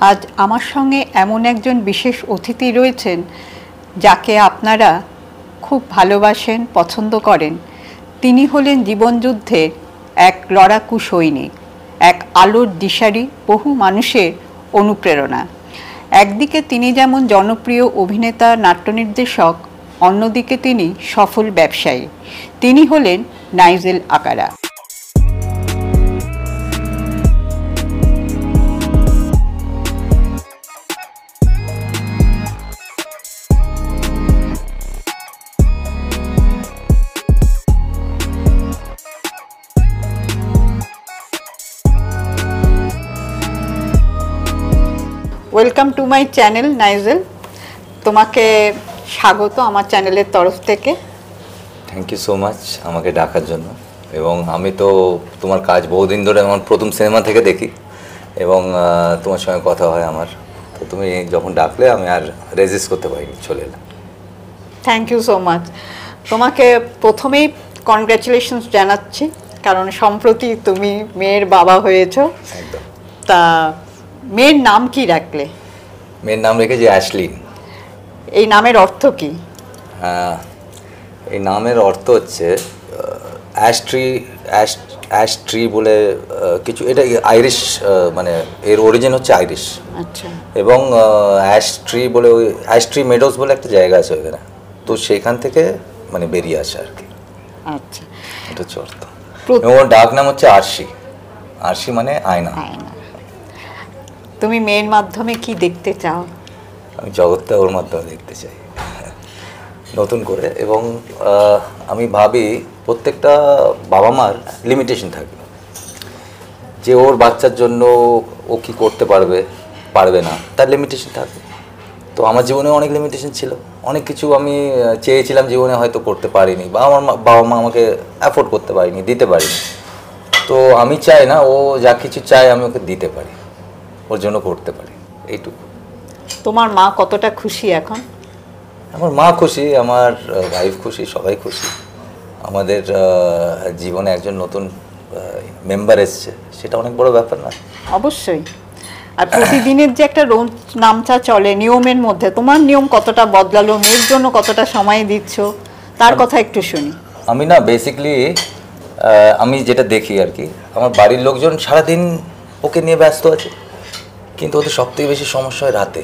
আজ আমার সঙ্গে এমন একজন বিশেষ অতিথি রয়েছেন যাকে আপনারা খুব ভালোবাসেন, পছন্দ করেন। তিনি হলেন জীবনযুদ্ধের এক লড়াকু সৈনিক, এক আলোর দিশারি, বহু মানুষের অনুপ্রেরণা। একদিকে তিনি যেমন জনপ্রিয় অভিনেতা, নাট্য নির্দেশক, অন্যদিকে তিনি সফল ব্যবসায়ী। তিনি হলেন Nigel Akkara. Welcome to my channel Nigel. তোমাকে স্বাগত আমার চ্যানেলের তরফ থেকে। থ্যাংক ইউ সো মাচ আমাকে ডাকার জন্য। এবং আমি তো তোমার কাজ বহুদিন ধরে আমার প্রথম সিনেমা থেকে দেখি এবং তোমার সঙ্গে কথা হয় আমার। তো তুমি যখন ডাকলে আমি আর রেজিস্ট করতে পারিনি, চলে এলাম। Thank you so much. তোমাকে প্রথমেই কনগ্র্যাচুলেশনস জানাচ্ছি, কারণ সম্প্রতি তুমি মেয়ের বাবা হয়েছো। একদম। তা মেয়ের নাম কি রাখলে? মেয়ের নাম রেখেছি অ্যাশলিন। এই নামের অর্থ কি? এই নামের অর্থ হচ্ছে অ্যাশ ট্রি বলে কিছু, এটা আইরিশ, মানে এর অরিজিন হচ্ছে আইরিশ। আচ্ছা। এবং অ্যাশ ট্রি বলে, ওই অ্যাশ ট্রি মেডোজ বলে একটা জায়গা আছে ওখানে, তো সেখান থেকে মানে বেরিয়ে আসে আর কি। আচ্ছা, এটা হচ্ছে অর্থ। এবং ওর ডাক নাম হচ্ছে আরশি। আরশি মানে আয়না। তুমি মেয়ের মাধ্যমে কি দেখতে চাও? আমি জগৎটা ওর মাধ্যমে দেখতে চাই নতুন করে। এবং আমি ভাবি প্রত্যেকটা বাবা মার লিমিটেশন থাকে, যে ওর বাচ্চার জন্য ও কী করতে পারবে পারবে না, তার লিমিটেশন থাকে। তো আমার জীবনে অনেক লিমিটেশন ছিল, অনেক কিছু আমি চেয়েছিলাম জীবনে, হয়তো করতে পারিনি, বা আমার বাবা মা আমাকে অ্যাফোর্ড করতে পারিনি, দিতে পারিনি। তো আমি চাই না ও যা কিছু চায় আমি ওকে দিতে পারি, ওর জন্য করতে পারি, এইটুকু। তোমার মা কতটা খুশি এখন? আমার মা খুশি, আমার ওয়াইফ খুশি, সবাই খুশি। আমাদের জীবনে একজন নতুন মেম্বার এসছে, সেটা অনেক বড় ব্যাপার না? অবশ্যই। আর প্রতিদিনের যে একটা রোজ নামচা চলে নিয়মের মধ্যে, তোমার নিয়ম কতটা বদলালো, মেয়ের জন্য কতটা সময় দিচ্ছ, তার কথা একটু শুনি। আমি না বেসিক্যালি আমি যেটা দেখি আর কি, আমার বাড়ির লোকজন সারাদিন ওকে নিয়ে ব্যস্ত আছে, কিন্তু ওদের সবথেকে বেশি সমস্যা হয় রাতে।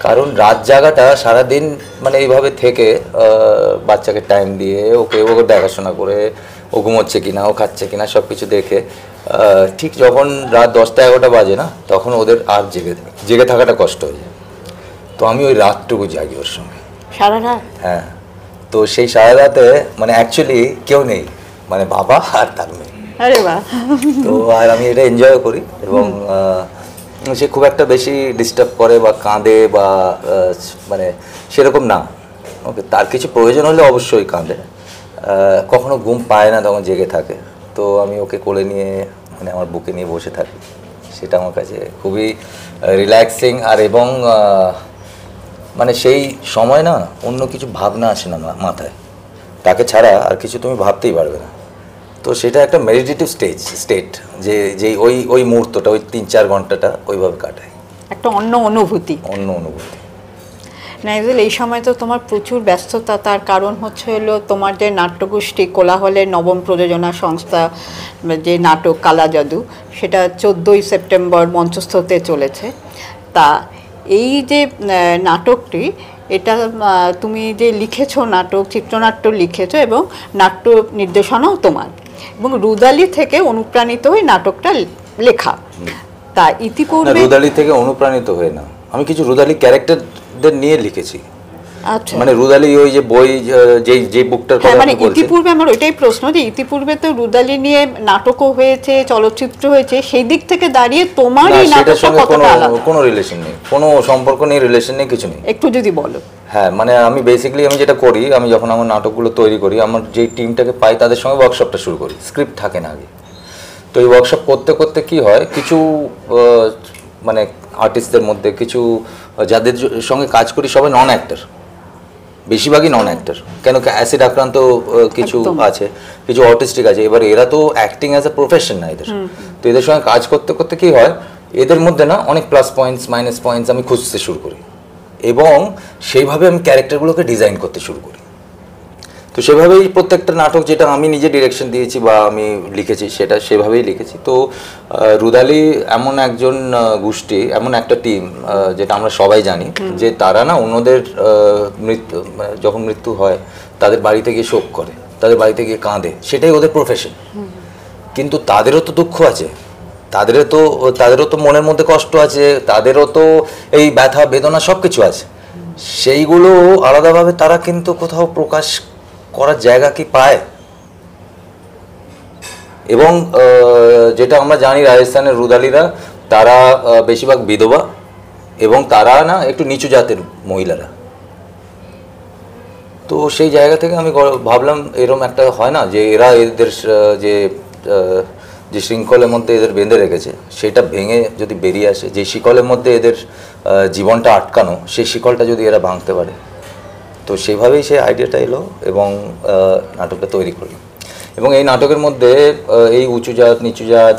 কারণ রাত জাগাটা সারাদিন মানে এইভাবে থেকে বাচ্চাকে টাইম দিয়ে ওকে দেখাশোনা করে, ও ঘুমোচ্ছে কিনা, ও খাচ্ছে কিনা, সব কিছু দেখে ঠিক যখন রাত 10টা-11টা বাজে না, তখন ওদের আর জেগে থাকাটা কষ্ট হয়ে যায়। তো আমি ওই রাতটুকু জাগি ওর সঙ্গে সারা রাত। হ্যাঁ, তো সেই সারা রাতে মানে অ্যাকচুয়ালি কেউ নেই, মানে বাবা আর তার মেয়ে। আরে বাহ। তো আর আমি এটা এনজয় করি। এবং সে খুব একটা বেশি ডিস্টার্ব করে বা কাঁদে বা মানে সেরকম না। ওকে তার কিছু প্রয়োজন হলে অবশ্যই কাঁদে, কখনো ঘুম পায় না, তখন জেগে থাকে। তো আমি ওকে কোলে নিয়ে মানে আমার বুকে নিয়ে বসে থাকি, সেটা আমার কাছে খুবই রিল্যাক্সিং। আর এবং মানে সেই সময় না অন্য কিছু ভাবনা আসে না মাথায়, তাকে ছাড়া আর কিছু তুমি ভাবতেই পারবে না। তো সেটা একটা মেডিটেটিভ স্টেট, যে ওই মুহূর্তটা, ওই 3-4 ঘন্টাটা ওইভাবে কাটায়, একটা অন্য অনুভূতি। নাইজেল, এই সময় তো তোমার প্রচুর ব্যস্ততা, তার কারণ হচ্ছে হলো তোমার যে নাট্যগোষ্ঠী কোলাহলের নবম প্রযোজনা সংস্থা, যে নাটক কালা জাদু, সেটা 14ই সেপ্টেম্বর মঞ্চস্থ হতে চলেছে। তা এই যে নাটকটি, এটা তুমি যে লিখেছো, নাটক, চিত্রনাট্য লিখেছো এবং নাট্য নির্দেশনাও তোমার, এবং রুদালি থেকে অনুপ্রাণিত হয়ে নাটকটা লেখা। তা ইতিপূর্বে রুদালি থেকে অনুপ্রাণিত হয়ে না, আমি কিছু রুদালি ক্যারেক্টারদের নিয়ে লিখেছি। আচ্ছা, মানে রুদালি ওই যে বই, যে বুকটার কথা মানে ইতিপূর্বে আমার ওইটাই প্রশ্ন, যে ইতিপূর্বে তো রুদালি নিয়ে নাটকও হয়েছে, চলচ্চিত্র হয়েছে, সেই দিক থেকে দাঁড়িয়ে তোমার এই নাটকটা কতটা আলাদা? কোনো রিলেশন নেই, কোনো সম্পর্ক নেই, রিলেশন নেই, কিছু নেই। একটু যদি বলো। হ্যাঁ, মানে আমি বেসিক্যালি আমি যেটা করি, আমি যখন আমার নাটকগুলো তৈরি করি, আমার যেই টিমটাকে পাই তাদের সঙ্গে ওয়ার্কশপটা শুরু করি। স্ক্রিপ্ট থাকে না আগে, তো এই ওয়ার্কশপ করতে করতে কি হয়, কিছু মানে আর্টিস্টদের মধ্যে কিছু যাদের সঙ্গে কাজ করি সবাই নন অ্যাক্টর, বেশিরভাগই নন অ্যাক্টর। কেন অ্যাসিড আক্রান্ত কিছু আছে, কিছু অটিস্টিক আছে। এবার এরা তো অ্যাক্টিং অ্যাজ এ প্রফেশন না এদের। তো এদের সঙ্গে কাজ করতে করতে কি হয়, এদের মধ্যে না অনেক প্লাস পয়েন্টস মাইনাস পয়েন্টস আমি খুঁজতে শুরু করি এবং সেইভাবে আমি ক্যারেক্টারগুলোকে ডিজাইন করতে শুরু করি। তো সেভাবেই প্রত্যেকটা নাটক যেটা আমি নিজে ডিরেকশন দিয়েছি বা আমি লিখেছি সেটা সেভাবেই লিখেছি। তো রুদালি এমন একজন গোষ্ঠী, এমন একটা টিম যেটা আমরা সবাই জানি যে তারা না অন্যদের মৃত্যু যখন মৃত্যু হয় তাদের বাড়িতে গিয়ে শোক করে, তাদের বাড়িতে গিয়ে কাঁদে, সেটাই ওদের প্রফেশন। কিন্তু তাদেরও তো দুঃখ আছে, তাদেরও তো মনের মধ্যে কষ্ট আছে, তাদেরও তো এই ব্যথা বেদনা সব কিছু আছে। সেইগুলো আলাদাভাবে তারা কিন্তু কোথাও প্রকাশ করার জায়গা কি পায়? এবং যেটা আমরা জানি রাজস্থানের রুদালিরা তারা বেশিরভাগ বিধবা এবং তারা না একটু নিচু জাতের মহিলারা। তো সেই জায়গা থেকে আমি ভাবলাম এরকম একটা হয় না যে এরা এদের যে শৃঙ্খলের মধ্যে এদের বেঁধে রেখেছে সেটা ভেঙে যদি বেরিয়ে আসে, যে শিকলের মধ্যে এদের জীবনটা আটকানো সেই শিকলটা যদি এরা ভাঙতে পারে, তো সেইভাবেই সেই আইডিয়াটা এলো এবং নাটকটা তৈরি করলাম। এবং এই নাটকের মধ্যে এই উঁচু জাত নিচু জাত,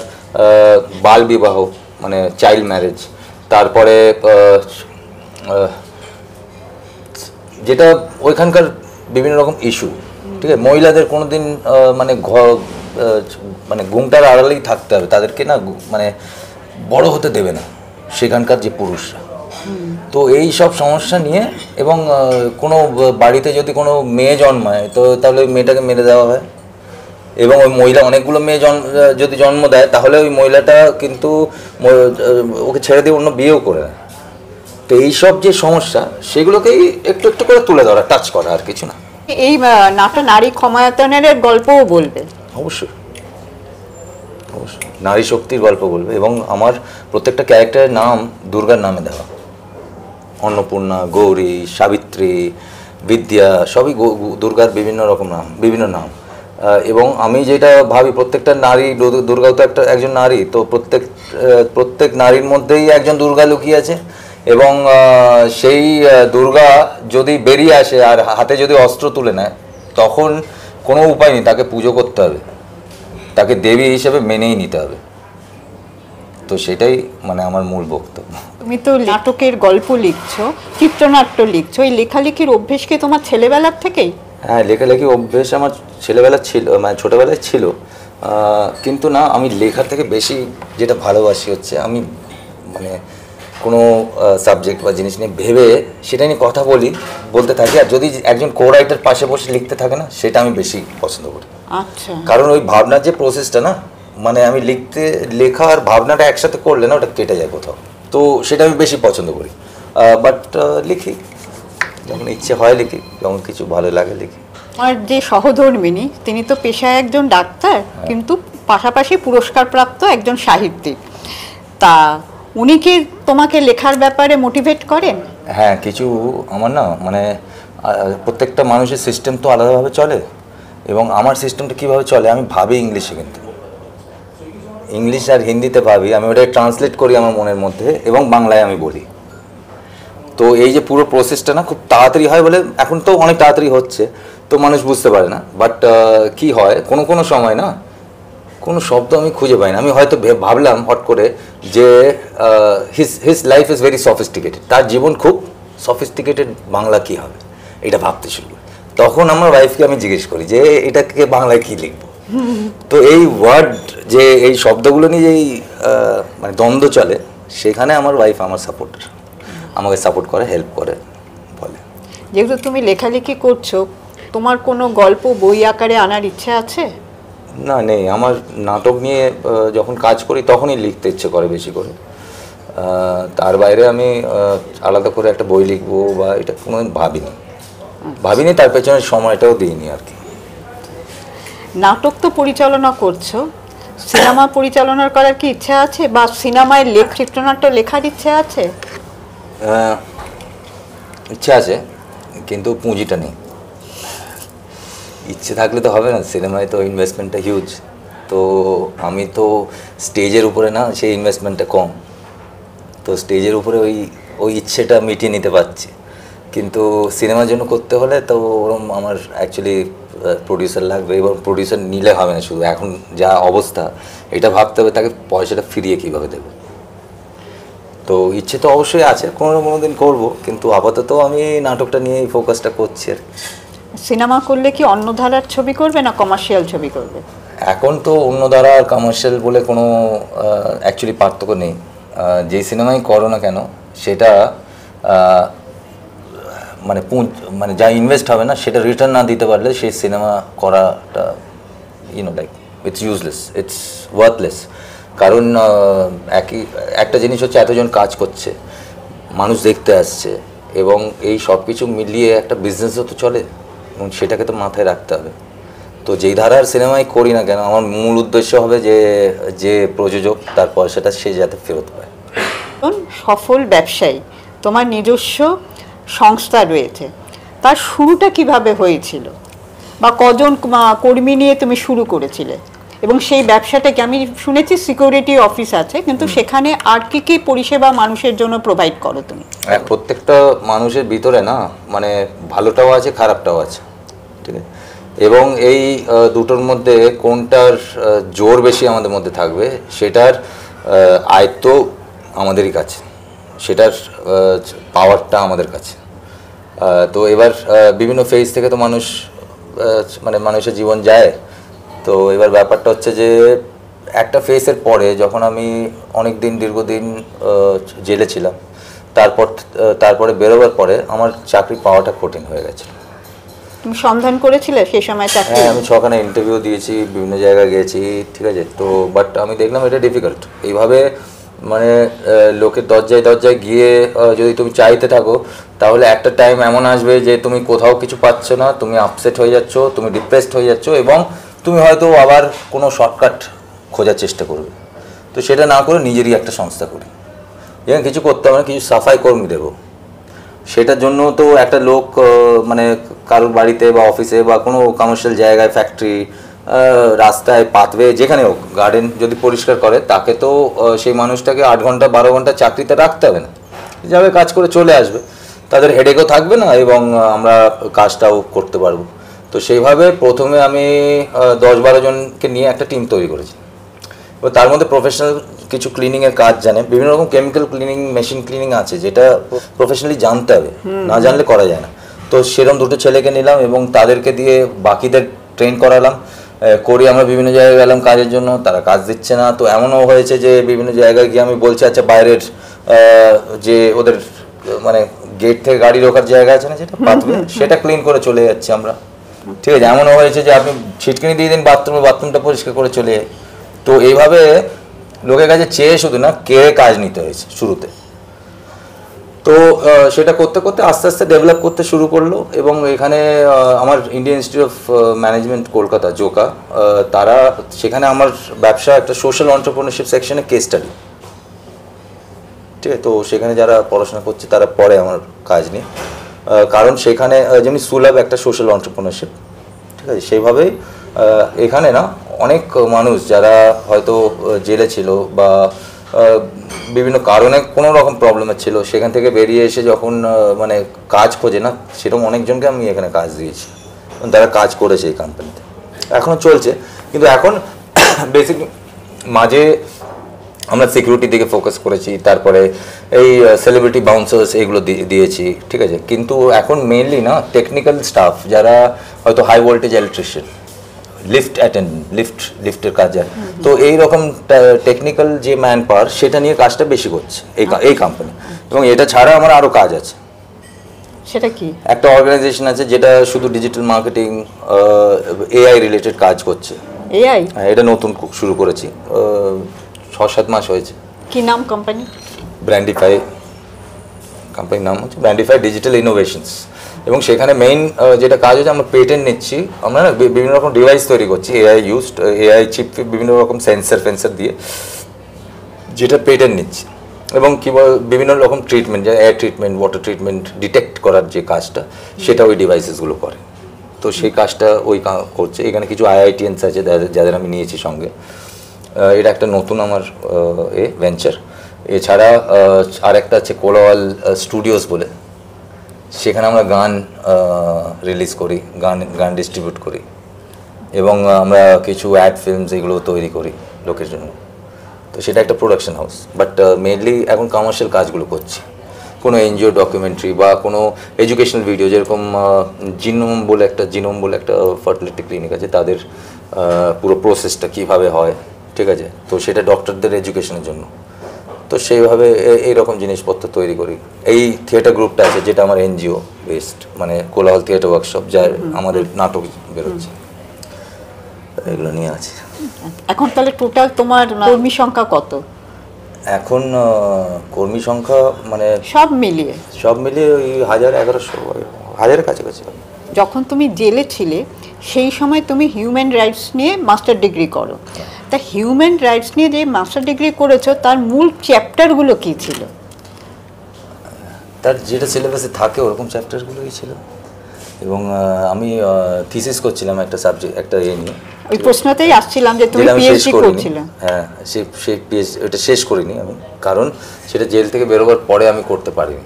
বাল বিবাহ মানে চাইল্ড ম্যারেজ, তারপরে যেটা ওইখানকার বিভিন্ন রকম ইস্যু, ঠিক আছে, মহিলাদের কোনোদিন মানে ঘুমটার আড়ালেই থাকতে হবে, তাদেরকে না মানে বড় হতে দেবে না সেখানকার যে পুরুষরা। তো এই সব সমস্যা নিয়ে এবং কোনো বাড়িতে যদি কোনো মেয়ে জন্মায় তো তাহলে ওই মেয়েটাকে মেরে দেওয়া হয়, এবং ওই মহিলা অনেকগুলো মেয়ে যদি জন্ম দেয় তাহলে ওই মহিলাটা কিন্তু ওকে ছেড়ে দিয়ে অন্য বিয়েও করে নেয়। তো এইসব যে সমস্যা সেগুলোকেই একটু একটু করে তুলে ধরা, টাচ করা, আর কিছু না। এই নাটক নারী ক্ষমতায়নের গল্পও বলবে? অবশ্যই অবশ্যই নারী শক্তির গল্প বলবে এবং আমার প্রত্যেকটা ক্যারেক্টারের নাম দুর্গার নামে দেওয়া। অন্নপূর্ণা, গৌরী, সাবিত্রী, বিদ্যা সবই দুর্গার বিভিন্ন রকম নাম, বিভিন্ন নাম। এবং আমি যেটা ভাবি প্রত্যেকটা নারী, দুর্গাও তো একজন নারী, তো প্রত্যেক নারীর মধ্যেই একজন দুর্গা লুকিয়ে আছে এবং সেই দুর্গা যদি বেরিয়ে আসে আর হাতে যদি অস্ত্র তুলে নেয় তখন কোনো উপায় নেই, তাকে পুজো করতে হবে, তাকে দেবী হিসেবে মেনেই নিতে হবে। তো সেটাই মানে আমার মূল বক্তব্য। তুমি তো নাটকের গল্প লিখছো, চিত্রনাট্য লিখছো, এই লেখালেখির অভ্যেস কি তোমার ছেলেবেলার থেকেই? হ্যাঁ, লেখালেখি অভ্যেস আমার ছেলেবেলা ছিল, মানে ছোটোবেলায় ছিল, কিন্তু না আমি লেখার থেকে বেশি যেটা ভালোবাসি হচ্ছে আমি মানে কোনো সাবজেক্ট বা জিনিস নিয়ে ভেবে সেটা নিয়ে কথা বলতে থাকি, আর যদি একজন কো রাইটার পাশে বসে লিখতে থাকে না সেটা আমি বেশি পছন্দ করি। আচ্ছা। কারণ ওই ভাবনার যে প্রসেসটা না, মানে আমি লেখা আর ভাবনাটা একসাথে করলে না ওটা কেটে যায় কোথাও, তো সেটা আমি বেশি পছন্দ করি। বাট লিখি যখন ইচ্ছে হয়, লিখি যখন কিছু ভালো লাগে লিখি। আমার যে সহধর্মিনী তিনি তো পেশায় একজন ডাক্তার, কিন্তু পাশাপাশি পুরস্কারপ্রাপ্ত একজন সাহিত্যিক, তা উনি কি তোমাকে লেখার ব্যাপারে মোটিভেট করেন? হ্যাঁ, কিছু আমার না মানে প্রত্যেকটা মানুষের সিস্টেম তো আলাদাভাবে চলে এবং আমার সিস্টেমটা কীভাবে চলে আমি ভাবি ইংলিশে, কিন্তু ইংলিশ আর হিন্দিতে ভাবি, আমি ওটা ট্রান্সলেট করি আমার মনের মধ্যে এবং বাংলায় আমি বলি। তো এই যে পুরো প্রসেসটা না খুব তাড়াতাড়ি হয় বলে, এখন তো অনেক তাড়াতাড়ি হচ্ছে তো মানুষ বুঝতে পারে না, বাট কি হয় কোনো সময় না কোনো শব্দ আমি খুঁজে পাই না। আমি হয়তো ভাবলাম হট করে যে his life is very sophisticated, তার জীবন খুব সফিস্টিকেটেড, বাংলা কী হবে এটা ভাবতে শুরু করি। তখন আমার ওয়াইফকে আমি জিজ্ঞেস করি যে এটাকে বাংলায় কী লিখবো। তো এই ওয়ার্ড যে এই শব্দগুলো নিয়ে যেই মানে দ্বন্দ্ব চলে, সেখানে আমার ওয়াইফ আমার সাপোর্টার, আমাকে সাপোর্ট করে, হেল্প করে, বলে। যেহেতু তুমি লেখালেখি করছো, তোমার কোনো গল্প বই আকারে আনার ইচ্ছে আছে? না, নেই। আমার নাটক নিয়ে যখন কাজ করি তখনই লিখতে ইচ্ছে করে বেশি করে, তার বাইরে আমি আলাদা করে একটা বই লিখবো বা এটা কোনোদিন ভাবিনি, তার পেছনে সময়টাও দিইনি আর কি। নাটক তো পরিচালনা করছো, সিনেমা পরিচালনা করার কি ইচ্ছা আছে, বা সিনেমায় চিত্রনাট্য লেখার ইচ্ছে আছে? ইচ্ছা আছে, কিন্তু পুঁজিটা নেই। ইচ্ছে থাকলে তো হবে না, সিনেমায় তো ইনভেস্টমেন্টটা হিউজ, তো আমি তো স্টেজের উপরে না সেই ইনভেস্টমেন্টটা কম, তো স্টেজের উপরে ওই ইচ্ছেটা মিটিয়ে নিতে পারছি, কিন্তু সিনেমার জন্য করতে হলে তো ওরকম আমার অ্যাকচুয়ালি প্রডিউসার লাগবে, এবং প্রডিউসার নিলে হবে না শুধু, এখন যা অবস্থা এটা ভাবতে হবে তাকে পয়সাটা ফিরিয়ে কীভাবে দেবে। তো ইচ্ছে তো অবশ্যই আছে, কোনো দিন করবো, কিন্তু আপাতত আমি নাটকটা নিয়েই ফোকাসটা করছি আর কি। সিনেমা করলে কি অন্য ধারার ছবি করবে না কমার্শিয়াল ছবি করবে? এখন তো অন্য দ্বারা আর কমার্শিয়াল বলে কোনো অ্যাকচুয়ালি পার্থক্য নেই। যে সিনেমাই করো না কেন সেটা মানে মানে যা ইনভেস্ট হবে না সেটা রিটার্ন না দিতে পারলে সেই সিনেমা করাটা like it's useless, it's worthless. কারণ একটা জিনিস হচ্ছে এতজন কাজ করছে, মানুষ দেখতে আসছে, এবং এই সব কিছু মিলিয়ে একটা বিজনেসও তো চলে, এবং সেটাকে তো মাথায় রাখতে হবে। তো যেই ধারার সিনেমাই করি না কেন আমার মূল উদ্দেশ্য হবে যে প্রযোজক তার পয়সাটা সে যাতে ফেরত পায়। সফল ব্যবসায়ী, তোমার নিজস্ব সংস্থা রয়েছে, তার শুরুটা কিভাবে হয়েছিল বা কজন কর্মী নিয়ে তুমি শুরু করেছিলে, এবং সেই ব্যবসাটাকে আমি শুনেছি সিকিউরিটি অফিস আছে, কিন্তু সেখানে আর কি কি পরিষেবা মানুষের জন্য প্রোভাইড করো তুমি? প্রত্যেকটা মানুষের ভিতরে না মানে ভালোটাও আছে খারাপটাও আছে, ঠিক আছে, এবং এই দুটোর মধ্যে কোনটার জোর বেশি আমাদের মধ্যে থাকবে সেটার আয়ত্ত আমাদেরই কাছে, সেটার পাওয়ারটা আমাদের কাছে। তো এবার বিভিন্ন ফেজ থেকে তো মানে মানুষের জীবন যায়। তো এবার ব্যাপারটা হচ্ছে যে একটা ফেজের পরে যখন আমি অনেক দিন দীর্ঘদিন জেলে ছিলাম, তারপরে বেরোবার পরে আমার চাকরি পাওয়াটা কঠিন হয়ে গেছে। তুমি সন্ধান করেছিলে সেই সময় চাকরি? হ্যাঁ, আমি 6খানা ইন্টারভিউ দিয়েছি, বিভিন্ন জায়গায় গেছি, ঠিক আছে, তো বাট আমি দেখলাম এটা ডিফিকাল্ট। এইভাবে মানে লোকের দরজায় গিয়ে যদি তুমি চাইতে থাকো তাহলে একটা টাইম এমন আসবে যে তুমি কোথাও কিছু পাচ্ছ না, তুমি আপসেট হয়ে যাচ্ছ, তুমি ডিপ্রেসড হয়ে যাচ্ছ, এবং তুমি হয়তো আবার কোনো শর্টকাট খোঁজার চেষ্টা করবে। তো সেটা না করে নিজেরই একটা সংস্থা করি, যেখানে কিছু করতে হবে না, কিছু সাফাই কর্মী দেবো। সেটার জন্য তো একটা লোক মানে কারোর বাড়িতে বা অফিসে বা কোনো কমার্শিয়াল জায়গায়, ফ্যাক্টরি, রাস্তায়, পাথওয়ে, যেখানে হোক, গার্ডেন যদি পরিষ্কার করে তাকে তো সেই মানুষটাকে 8 ঘন্টা 12 ঘন্টা চাকরিতে রাখতে হবে না, যাবে কাজ করে চলে আসবে, তাদের হেডেকও থাকবে না, এবং আমরা কাজটাও করতে পারবো। তো সেইভাবে প্রথমে আমি 10-12 জনকে নিয়ে একটা টিম তৈরি করেছি। এবার তার মধ্যে প্রফেশনাল কিছু ক্লিনিংয়ের কাজ জানে, বিভিন্ন রকম কেমিক্যাল ক্লিনিং, মেশিন ক্লিনিং আছে যেটা প্রফেশনালি জানতে হবে, না জানলে করা যায় না। তো সেরকম 2টো ছেলেকে নিলাম এবং তাদেরকে দিয়ে বাকিদের ট্রেন করালাম। করি আমরা বিভিন্ন জায়গায় গেলাম কাজের জন্য, তারা কাজ দিচ্ছে না। তো এমনও হয়েছে যে বিভিন্ন জায়গায় গিয়ে আমি বলছি আচ্ছা বাইরের যে ওদের মানে গেট থেকে গাড়ি রোকার জায়গা আছে না, যেটা পাথওয়ে, সেটা ক্লিন করে চলে যাচ্ছি আমরা, ঠিক আছে। এমনও হয়েছে যে আপনি ছিটকিনি দিয়ে দিন বাথরুমটা পরিষ্কার করে চলে যায়। তো এইভাবে লোকের কাছে চেয়ে শুধু না, কে কাজ নিতে হয়েছে শুরুতে। তো সেটা করতে করতে আস্তে আস্তে ডেভেলপ করতে শুরু করলো, এবং এখানে আমার Indian institute of management Kolkata, Joka, তারা সেখানে আমার ব্যবসা একটা সোশ্যাল এন্টারপ্রেনারশিপ সেকশনে কেস স্টাডি, ঠিক আছে। তো সেখানে যারা পড়াশোনা করছে তারা পড়ে আমার কাজ নিয়ে, কারণ সেখানে যেমনি সুলভ একটা সোশ্যাল এন্টারপ্রেনারশিপ, ঠিক আছে, সেইভাবেই এখানে না অনেক মানুষ যারা হয়তো জেলে ছিল বা বিভিন্ন কারণে কোনো রকম প্রবলেমের ছিল, সেখান থেকে বেরিয়ে এসে যখন মানে কাজ খোঁজে না, সেরকম অনেকজনকে আমি এখানে কাজ দিয়েছি, তারা কাজ করেছে এই কোম্পানিতে, এখনও চলছে। কিন্তু এখন বেসিক মাঝে আমরা সিকিউরিটি দিকে ফোকাস করেছি, তারপরে এই সেলিব্রিটি বাউন্সার্স এগুলো দিয়েছি, ঠিক আছে। কিন্তু এখন মেইনলি না টেকনিক্যাল স্টাফ যারা হয়তো হাই ভোল্টেজ ইলেকট্রিশিয়ান, লিফটের কাজ যায়, তো এইরকম টেকনিক্যাল যে ম্যান পাওয়ার সেটা নিয়ে কাজটা বেশি করছে এই কোম্পানি। এবং এটা ছাড়া আমার আরও কাজ আছে। সেটা কি? একটা অর্গানাইজেশন আছে যেটা শুধু ডিজিটাল মার্কেটিং, এআই রিলেটেড কাজ করছে। এআই? হ্যাঁ, এটা নতুন শুরু করেছি, 6-7 মাস হয়েছে। কি নাম কোম্পানি? ব্র্যান্ডিফাই, কোম্পানির নাম হচ্ছে ব্র্যান্ডিফাই ডিজিটাল ইনোভেশনস। এবং সেখানে মেইন যেটা কাজ হচ্ছে আমরা পেটেন্ট নিচ্ছি, আমরা বিভিন্ন রকম ডিভাইস তৈরি করছি, এআই চিপ, বিভিন্ন রকম ফেন্সার দিয়ে, যেটা পেটেন্ট নিচ্ছি। এবং বিভিন্ন রকম ট্রিটমেন্ট, যেমন air treatment, water treatment detect করার যে কাজটা, সেটা ওই ডিভাইসেসগুলো করে। তো সেই কাজটা করছে। এখানে কিছু আইআইটিএনস আছে যাদের আমি নিয়েছি সঙ্গে। এটা একটা নতুন আমার ভেঞ্চার। এছাড়া আরেকটা আছে কোলাওয়াল স্টুডিওস বলে, সেখানে আমরা গান রিলিজ করি, গান ডিস্ট্রিবিউট করি, এবং আমরা কিছু অ্যাড ফিল্মস এগুলো তৈরি করি লোকের জন্য। তো সেটা একটা প্রোডাকশন হাউস, বাট মেনলি এখন কমার্শিয়াল কাজগুলো করছি। কোনো এনজিও ডকুমেন্টারি বা কোনো এডুকেশনাল ভিডিও, যেরকম জিনোম বলে একটা ফার্টিলিটি ক্লিনিক আছে, তাদের পুরো প্রসেসটা কীভাবে হয়, ঠিক আছে, তো সেটা ডক্টরদের এডুকেশনের জন্য। তো সেইভাবে এইরকম জিনিসপত্র তৈরি করি। এই থিয়েটার গ্রুপটা আছে যেটা আমার এনজিও বেসড, মানে কোলাহল থিয়েটার ওয়ার্কশপ, যার আমাদের নাটক বেরোচ্ছে, এগুলো নিয়ে আছে। এখন তাহলে টোটাল তোমার কর্মী সংখ্যা কত এখন? কর্মী সংখ্যা মানে সব মিলিয়ে ওই 1000-1100 কাছাকাছি। যখন তুমি জেলে ছিলে সেই সময় তুমি হিউম্যান রাইটস নিয়ে মাস্টার ডিগ্রি করো, তা হিউম্যান রাইটস নিয়ে যে মাস্টার ডিগ্রি করেছো তার মূল চ্যাপ্টারগুলো কি ছিল? তার যেটা সিলেবাসে থাকে ওরকম চ্যাপ্টারগুলোই ছিল, এবং আমি থিসিস করছিলাম একটা সাবজেক্ট, একটা নিয়ে। ওই প্রশ্নতেই আসছিলাম যে তুমি পিএইচডি করছিলে। হ্যাঁ, সেই পিএইচডি ওটা শেষ করিনি আমি, কারণ সেটা জেল থেকে বেরোবার পরে আমি করতে পারিনি।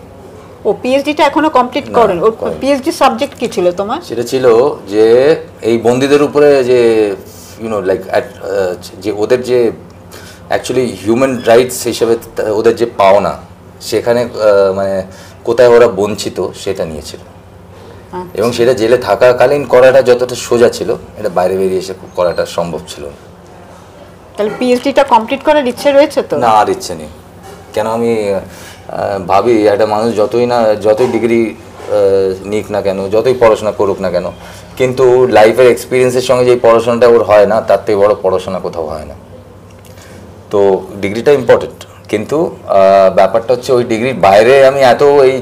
ও পিএইচডিটা এখনো কমপ্লিট করেন? ওর পিএইচডি সাবজেক্ট কি ছিল তোমার? সেটা ছিল যে এই বন্দীদের উপরে যে লাইক যে ওদের যে অ্যাকচুয়ালি হিউম্যান রাইটস হিসেবে ওদের যে পাওনা, সেখানে মানে কোথায় ওরা বঞ্চিত সেটা নিয়েছিল। এবং সেটা জেলে থাকাকালীন করাটা যতটা সোজা ছিল, এটা বাইরে বেরিয়ে এসে করাটা সম্ভব ছিল না। তাহলে পিএইচডিটা কমপ্লিট করার ইচ্ছে রয়েছে তো? না, আর ইচ্ছে নেই। কেন, আমি ভাবি একটা মানুষ যতই ডিগ্রি নিক না কেন, যতই পড়াশোনা করুক না কেন, কিন্তু লাইফের এক্সপিরিয়েন্সের সঙ্গে যে পড়াশোনাটা ওর হয় না, তার থেকে বড় পড়াশোনা কোথাও হয় না। তো ডিগ্রিটা ইম্পর্টেন্ট, কিন্তু ব্যাপারটা হচ্ছে ওই ডিগ্রির বাইরে আমি এত এই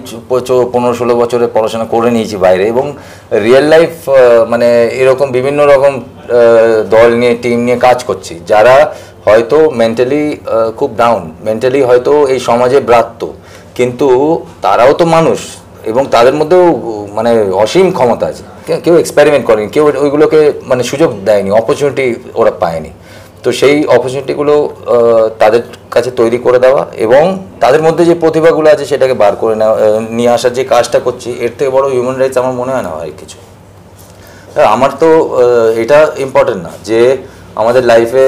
15-16 বছরে পড়াশোনা করে নিয়েছি বাইরে, এবং রিয়েল লাইফ মানে এরকম বিভিন্ন রকম দল নিয়ে, টিম নিয়ে কাজ করছি, যারা হয়তো মেন্টালি খুব ডাউন, মেন্টালি হয়তো এই সমাজে ব্রাত্য, কিন্তু তারাও তো মানুষ, এবং তাদের মধ্যেও মানে অসীম ক্ষমতা আছে। কেউ এক্সপেরিমেন্ট করেনি, কেউ ওইগুলোকে মানে সুযোগ দেয়নি, অপরচুনিটি ওরা পায়নি। তো সেই অপরচুনিটিগুলো তাদের কাছে তৈরি করে দেওয়া, এবং তাদের মধ্যে যে প্রতিভাগুলো আছে সেটাকে বার করে নিয়ে আসার যে কাজটা করছি, এর থেকে বড় হিউম্যান রাইটস আমার মনে হয় না হয় কিছু। আমার তো এটা ইম্পর্টেন্ট না যে আমাদের লাইফে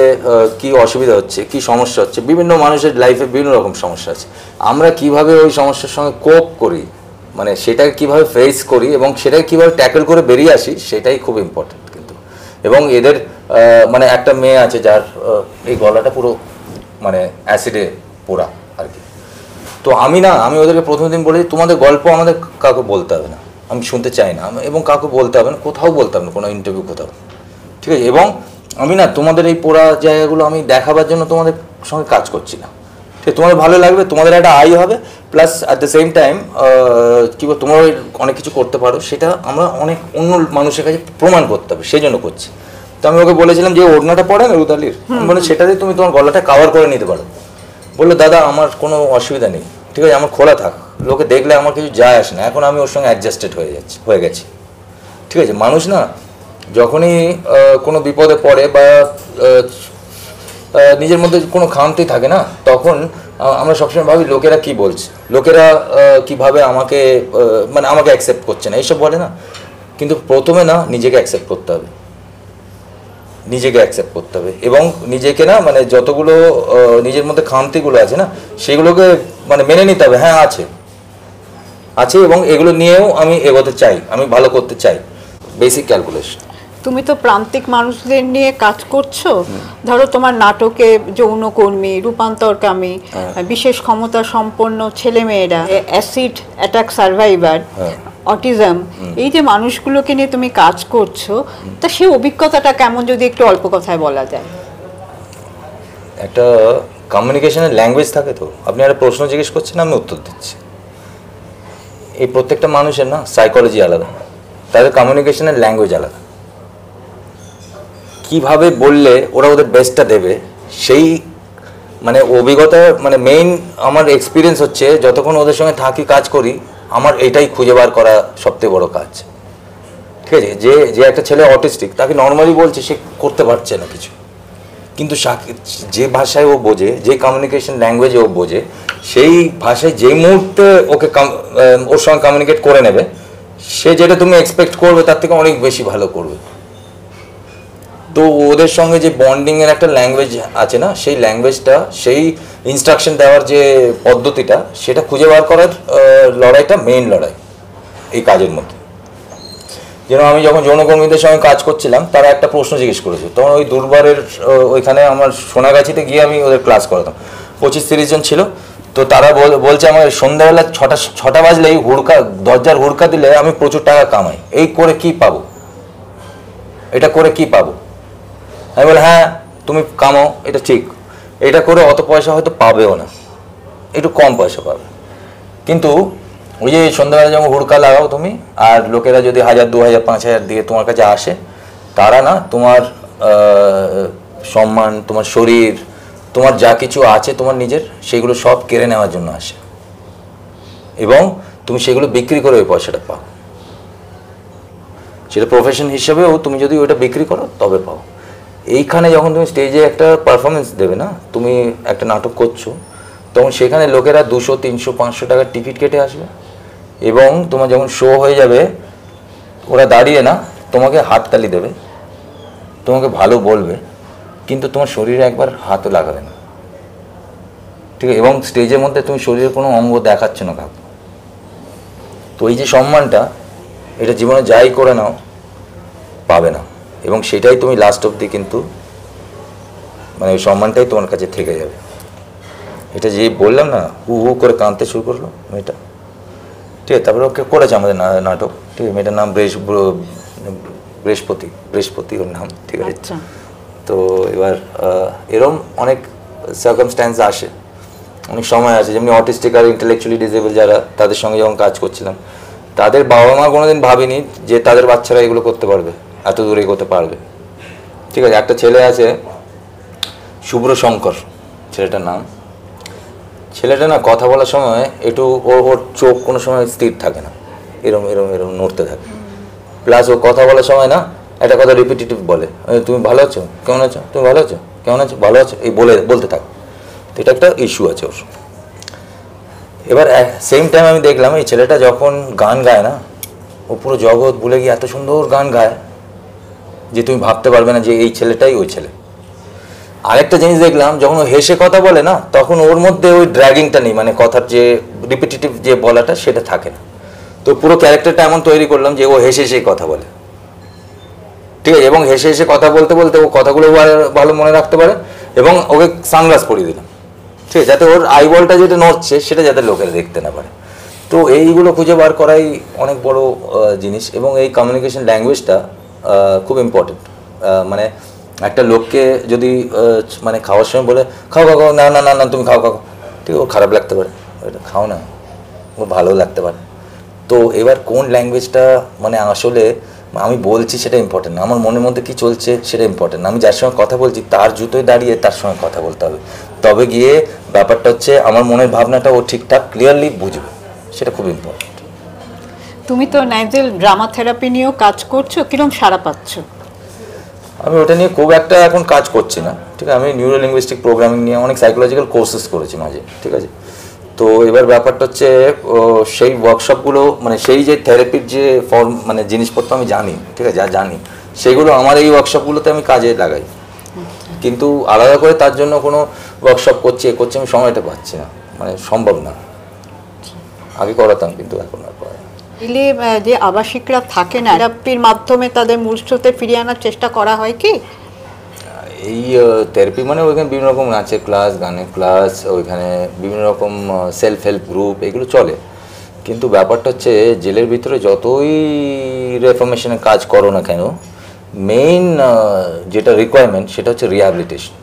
কি অসুবিধা হচ্ছে, কি সমস্যা হচ্ছে, বিভিন্ন মানুষের লাইফে বিভিন্ন রকম সমস্যা আছে, আমরা কিভাবে ওই সমস্যার সঙ্গে কোপ করি, মানে সেটাকে কিভাবে ফেস করি এবং সেটাকে কিভাবে ট্যাকল করে বেরিয়ে আসি, সেটাই খুব ইম্পর্টেন্ট। কিন্তু এবং এদের মানে একটা মেয়ে আছে যার এই গলাটা পুরো মানে অ্যাসিডে পোড়া আর কি। তো আমি ওদেরকে প্রথম দিন বলেছি, তোমাদের গল্প আমাদের কাউকে বলতে হবে না, আমি শুনতে চাই না, এবং কাউকে বলতে হবে না, কোথাও বলতে হবে না, কোনো ইন্টারভিউ কোথাও, ঠিক আছে। এবং আমি না তোমাদের এই পোড়া জায়গাগুলো আমি দেখাবার জন্য তোমাদের সঙ্গে কাজ করছি না, ঠিক, তোমাদের ভালো লাগবে, তোমাদের একটা আয় হবে, plus at the same time কী বল, তোমরা অনেক কিছু করতে পারো, সেটা আমরা অনেক অন্য মানুষের কাছে প্রমাণ করতে হবে, সেই জন্য করছি। তো আমি ওকে বলেছিলাম যে ওড়নাটা পড়ে না রুদালির, মানে সেটাতে তুমি তোমার গলাটা কাভার করে নিতে পারো। বললো দাদা আমার কোনো অসুবিধা নেই, ঠিক আছে, আমার খোলা থাক, লোকে দেখলে আমার কিছু যায় আসে না, এখন আমি ওর সঙ্গে অ্যাডজাস্টেড হয়ে গেছি, ঠিক আছে। মানুষ না যখনই কোনো বিপদে পড়ে বা নিজের মধ্যে কোনো খামতি থাকে না, তখন আমরা সবসময় ভাবি লোকেরা কি বলছে, লোকেরা কিভাবে আমাকে মানে আমাকে অ্যাকসেপ্ট করছে না, এইসব বলে না। কিন্তু প্রথমে না নিজেকে অ্যাকসেপ্ট করতে হবে, এবং নিজেকে না মানে যতগুলো নিজের মধ্যে খামতিগুলো আছে না, সেগুলোকে মানে মেনে নিতে হবে, হ্যাঁ আছে, এবং এগুলো নিয়েও আমি এগোতে চাই, আমি ভালো করতে চাই, বেসিক ক্যালকুলেশন। তুমি তো প্রান্তিক মানুষদের নিয়ে কাজ করছো, ধরো তোমার নাটকে যৌনকর্মী, রূপান্তরকামী, বিশেষ ক্ষমতা সম্পন্ন ছেলেমেয়েরা, অ্যাসিড অ্যাটাক সার্ভাইভার, অটিজম, এই যে মানুষগুলোকে নিয়ে তুমি কাজ করছো, তা সেই অভিজ্ঞতাটা কেমন যদি একটু অল্প কথায় বলা যায়? একটা কমিউনিকেশনের ল্যাঙ্গুয়েজ থাকে, তো আপনি একটা প্রশ্ন জিজ্ঞেস করছেন, আমি উত্তর দিচ্ছি। এই প্রত্যেকটা মানুষের না সাইকোলজি আলাদা, তাদের কমিউনিকেশনের ল্যাঙ্গুয়েজ আলাদা, কিভাবে বললে ওরা ওদের বেস্টটা দেবে, সেই মানে অভিজ্ঞতা, মানে মেইন আমার এক্সপিরিয়েন্স হচ্ছে যতক্ষণ ওদের সঙ্গে থাকি, কাজ করি, আমার এটাই খুঁজে বার করা সবথেকে বড় কাজ, ঠিক আছে। যে একটা ছেলে অটিস্টিক, তাকে নর্মালি বলছে সে করতে পারছে না কিছু, কিন্তু যে ভাষায় ও বোঝে, যে কমিউনিকেশন ল্যাঙ্গুয়েজে ও বোঝে, সেই ভাষায় যেই মুহূর্তে ওকে ওর সঙ্গে কমিউনিকেট করে নেবে, সে যেটা তুমি এক্সপেক্ট করবে তার থেকে অনেক বেশি ভালো করবে। তো ওদের সঙ্গে যে বন্ডিংয়ের একটা ল্যাঙ্গুয়েজ আছে না, সেই ল্যাঙ্গুয়েজটা, সেই ইনস্ট্রাকশন দেওয়ার যে পদ্ধতিটা, সেটা খুঁজে বার করার লড়াইটা মেইন লড়াই এই কাজের মধ্যে। যেন আমি যখন যৌনকর্মীদের সঙ্গে কাজ করছিলাম, তারা একটা প্রশ্ন জিজ্ঞেস করেছে, তখন ওই দুর্বারের ওইখানে আমার সোনাগাছিতে গিয়ে আমি ওদের ক্লাস করাতাম, 25-30 জন ছিল। তো তারা বলছে আমার সন্ধ্যাবেলা ছটা বাজলেই দরজার হুড়কা দিলে আমি প্রচুর টাকা কামাই, এই করে কি পাবো, এটা করে কি পাবো? আমি বলি হ্যাঁ তুমি কামাও, এটা ঠিক, এটা করে অত পয়সা হয়তো পাবেও না, একটু কম পয়সা পাবে, কিন্তু ওই যে সন্ধ্যাবেলা যখন হুড়কা লাগাও তুমি, আর লোকেরা যদি 1000, 2000, 5000 দিয়ে তোমার কাছে আসে, তারা না তোমার সম্মান, তোমার শরীর, তোমার যা কিছু আছে তোমার নিজের, সেগুলো সব কেড়ে নেওয়ার জন্য আসে, এবং তুমি সেগুলো বিক্রি করে ওই পয়সাটা পাও। সেটা প্রফেশন হিসেবেও তুমি যদি ওইটা বিক্রি করো তবে পাও। এইখানে যখন তুমি স্টেজে একটা পারফরমেন্স দেবে না, তুমি একটা নাটক করছো, তখন সেখানে লোকেরা 200, 300, 500 টাকার টিকিট কেটে আসবে, এবং তোমার যখন শো হয়ে যাবে, ওরা দাঁড়িয়ে না তোমাকে হাততালি দেবে, তোমাকে ভালো বলবে, কিন্তু তোমার শরীরে একবার হাতও লাগাবে না, ঠিক আছে? এবং স্টেজের মধ্যে তুমি শরীরের কোনো অঙ্গ দেখাচ্ছ না কাউকে। তো এই যে সম্মানটা, এটা জীবনে যাই করে নাও পাবে না, এবং সেটাই তুমি লাস্ট অবধি কিন্তু মানে ওই সম্মানটাই তোমার কাছে থেকে যাবে। এটা যে বললাম না, হু হু করে কাঁদতে শুরু করলো মেয়েটা, ঠিক আছে? তারপরে ওকে করেছে আমাদের নাটক, ঠিক আছে? মেয়েটার নাম বৃহস্পতি ওর নাম, ঠিক আছে? তো এবার এরম অনেক সার্কামস্ট্যান্স আসে, অনেক সময় আছে, যেমনি অটিস্টিক আর ইন্টেলেকচুয়ালি ডিসেবল যারা, তাদের সঙ্গে যখন কাজ করছিলাম, তাদের বাবা মা কোনোদিন ভাবিনি যে তাদের বাচ্চারা এগুলো করতে পারবে, এত দূরে করতে পারবে, ঠিক আছে? একটা ছেলে আছে শুভ্র শঙ্কর ছেলেটার নাম। ছেলেটা না কথা বলার সময় একটু ওর চোখ কোনো সময় স্থির থাকে না, এরম এরম এরম নড়তে থাকে, প্লাস ও কথা বলার সময় না একটা কথা রিপিটেটিভ বলে, তুমি ভালো আছো, কেমন আছো, তুমি ভালো আছো, কেমন আছো, ভালো আছো, এই বলতে থাকে। তো এটা একটা ইস্যু আছে ওর। এবার সেম টাইম আমি দেখলাম এই ছেলেটা যখন গান গায় না, ও পুরো জগৎ ভুলে গিয়ে এত সুন্দর গান গায় যে তুমি ভাবতে পারবে না যে এই ছেলেটাই ওই ছেলে। আরেকটা জিনিস দেখলাম, যখন ও হেসে কথা বলে না, তখন ওর মধ্যে ওই ড্র্যাগিংটা নেই, মানে কথার যে রিপিটেটিভ যে বলাটা সেটা থাকে না। তো পুরো ক্যারেক্টারটা এমন তৈরি করলাম যে ও হেসে হেসেই কথা বলে, ঠিক আছে? এবং হেসে হেসে কথা বলতে বলতে ও কথাগুলো ভালো মনে রাখতে পারে, এবং ওকে সানগ্লাস পরিয়ে দিলাম, ঠিক আছে, যাতে ওর আইবলটা যেটা নড়ছে সেটা যাতে লোকেরা দেখতে না পারে। তো এইগুলো খুঁজে বার করাই অনেক বড় জিনিস, এবং এই কমিউনিকেশন ল্যাঙ্গুয়েজটা খুব ইম্পর্টেন্ট। মানে একটা লোককে যদি মানে খাওয়ার সময় বলে খাও খাও খাও, না না না না তুমি খাও খাও, ঠিক আছে, ওর খারাপ লাগতে পারে, ওটা খাও না, ওর ভালো লাগতে পারে। তো এবার কোন ল্যাঙ্গুয়েজটা মানে আসলে আমি বলছি সেটা ইম্পর্টেন্ট না, আমার মনের মধ্যে কী চলছে সেটা ইম্পর্টেন্ট না, আমি যার সঙ্গে কথা বলছি তার জুতোয় দাঁড়িয়ে তার সঙ্গে কথা বলতে হবে, তবে গিয়ে ব্যাপারটা হচ্ছে আমার মনের ভাবনাটা ও ঠিকঠাক ক্লিয়ারলি বুঝবে, সেটা খুব ইম্পর্টেন্ট। তুমি তো নাইজেল ড্রামা থেরাপি নিয়েও কাজ করছো, কিরকম সাড়া পাচ্ছ? আমি ওটা নিয়ে খুব একটা এখন কাজ করছি না, ঠিক আছে? আমি নিউরো লিঙ্গুইস্টিক প্রোগ্রামিং নিয়ে অনেক সাইকোলজিক্যাল কোর্সেস করেছি মাঝে, ঠিক আছে? তো এবার ব্যাপারটা হচ্ছে সেই ওয়ার্কশপগুলো, মানে সেই যে থেরাপির যে ফর্ম, মানে জিনিসপত্র আমি জানি, ঠিক আছে, যা জানি সেগুলো আমার এই ওয়ার্কশপগুলোতে আমি কাজে লাগাই, কিন্তু আলাদা করে তার জন্য কোনো ওয়ার্কশপ করছি আমি সময়টা পাচ্ছি না, মানে সম্ভব না। আগে করাতাম, কিন্তু এখন আর করা। এলে যে আবাসিকরা থাকে না, থেরাপির মাধ্যমে তাদের মূল স্রোতে ফিরিয়ে আনার চেষ্টা করা হয় কি? এই থেরাপি মানে ওইখানে বিভিন্ন রকম নাচের ক্লাস, গানের ক্লাস, ওইখানে বিভিন্ন রকম সেলফ হেল্প গ্রুপ, এগুলো চলে, কিন্তু ব্যাপারটা হচ্ছে জেলের ভিতরে যতই রেফরমেশনের কাজ করো না কেন, মেইন যেটা রিকোয়ারমেন্ট সেটা হচ্ছে রিহ্যাবিলিটেশন।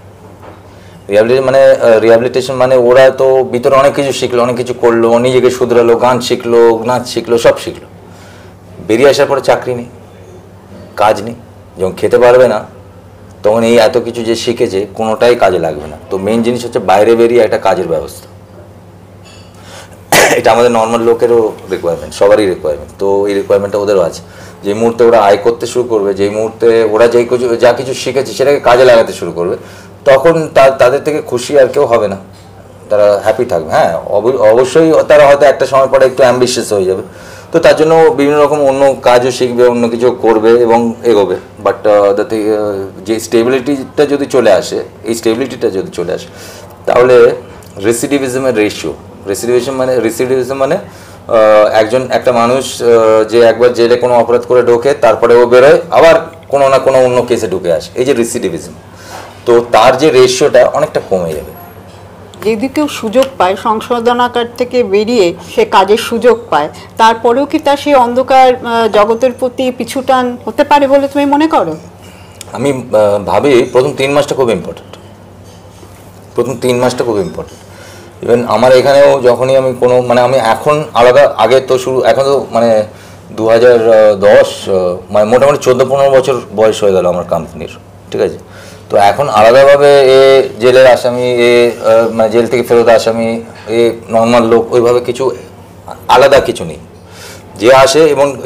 রিহ্যাবিলিটেশন মানে ওরা তো ভিতরে অনেক কিছু শিখলো, অনেক কিছু করলো, নিজেকে শুধরালো, গান শিখলো, নাচ শিখলো, সব শিখলো, বেরিয়ে আসার পরে চাকরি নেই, কাজ নেই, যখন খেতে পারবে না তখন এই এত কিছু যে শিখেছে কোনোটাই কাজে লাগবে না। তো মেইন জিনিস হচ্ছে বাইরে বেরিয়ে একটা কাজের ব্যবস্থা, এটা আমাদের নর্মাল লোকেরও রিকোয়ারমেন্ট, সবারই রিকোয়ারমেন্ট। তো এই রিকোয়ারমেন্টটা ওদেরও আছে, যে মুহূর্তে ওরা আয় করতে শুরু করবে, যেই মুহূর্তে ওরা যা কিছু শিখেছে সেটাকে কাজে লাগাতে শুরু করবে, তখন তাদের থেকে খুশি আর কেউ হবে না, তারা হ্যাপি থাকবে। হ্যাঁ, অবশ্যই তারা হয়তো একটা সময় পরে একটু অ্যাম্বিশিয়াস হয়ে যাবে, তো তো তার জন্য বিভিন্ন রকম অন্য কাজও শিখবে, অন্য কিছু করবে এবং এগোবে। বাট যে স্টেবিলিটিটা যদি চলে আসে, এই স্টেবিলিটিটা যদি চলে আসে, তাহলে রেসিডিভিজমের রেসিডিভিজম মানে একটা মানুষ যে একবার জেলে কোনো অপরাধ করে ঢোকে, তারপরে ও বেরোয় আবার কোনো না কোনো অন্য কেসে ঢুকে আসে, এই যে রেসিডিভিজম, তো তার যে রেশিওটা অনেকটা কমে যাবে। যদি কেউ সুযোগ পায় সংশোধনাগার থেকে বেরিয়ে সে কাজের সুযোগ পায়, তারপরেও কি তার সেই অন্ধকার জগতের প্রতি পিছুটান হতে পারে বলে তুমি মনে করো? আমি ভাবি প্রথম 3 মাসটা খুব ইম্পর্টেন্ট, ইভেন আমার এখানেও যখনই আমি কোনো মানে আমি এখন আলাদা, আগে তো শুরু, এখন তো মানে 2010 মানে মোটামুটি 14-15 বছর বয়স হয়ে গেল আমার কোম্পানির, ঠিক আছে। তো এখন আলাদাভাবে এ জেলের আসামি, এ মানে জেল থেকে ফেরত আসামি, এ নর্মাল লোক, ওইভাবে কিছু আলাদা কিছু নেই। যে আসে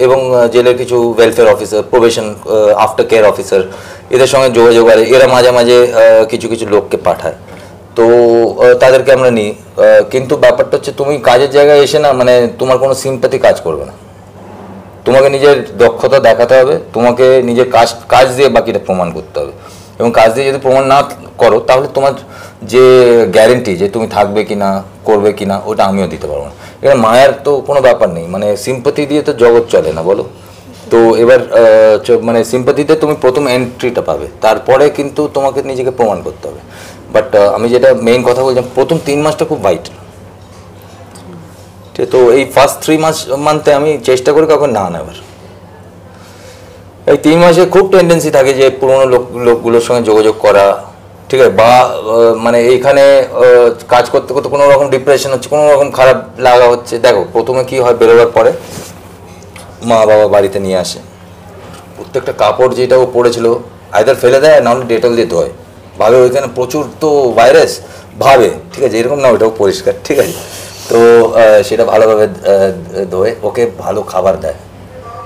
এবং জেলের কিছু welfare officer, probation, after care officer, এদের সঙ্গে যোগাযোগ করে, এরা মাঝে মাঝে কিছু কিছু লোককে পাঠায়, তো তাদেরকে আমরা নিই। কিন্তু ব্যাপারটা হচ্ছে তুমি কাজের জায়গায় এসে না, মানে তোমার কোনো সিম্প্যাথি কাজ করবে না, তোমাকে নিজের দক্ষতা দেখাতে হবে, তোমাকে নিজের কাজ দিয়ে বাকিটা প্রমাণ করতে হবে। এবং কাজ দিয়ে যদি প্রমাণ না করো, তাহলে তোমার যে গ্যারেন্টি যে তুমি থাকবে কি না, করবে কি না, ওটা আমিও দিতে পারবো না। এবার মায়ের তো কোনো ব্যাপার নেই, মানে সিম্প্যাথি দিয়ে তো জগৎ চলে না, বলো। তো এবার মানে সিম্প্যাথিতে তুমি প্রথম এন্ট্রিটা পাবে, তারপরে কিন্তু তোমাকে নিজেকে প্রমাণ করতে হবে। বাট আমি যেটা মেইন কথা বলছিলাম, প্রথম 3 মাসটা খুব ভাইটাল, ঠিক। তো এই ফার্স্ট 3 মান্থে আমি চেষ্টা করি কাউকে না নেবার। এই 3 মাসে খুব টেন্ডেন্সি থাকে যে পুরোনো লোকগুলোর সঙ্গে যোগাযোগ করা, ঠিক আছে, বা মানে এইখানে কাজ করতে করতে কোনো রকম ডিপ্রেশন হচ্ছে, কোনো রকম খারাপ লাগা হচ্ছে। দেখো প্রথমে কি হয়, বেরোবার পরে মা বাবা বাড়িতে নিয়ে আসে, প্রত্যেকটা কাপড় যেটা ও পড়েছিল আইদার ফেলে দেয়, নাহলে ডেটল দিয়ে ধোয়, ভাবে ওইখানে প্রচুর তো ভাইরাস, ভাবে, ঠিক আছে, এরকম না, ওইটাও পরিষ্কার, ঠিক আছে। তো সেটা ভালোভাবে ধোয়ে, ওকে ভালো খাবার দেয়,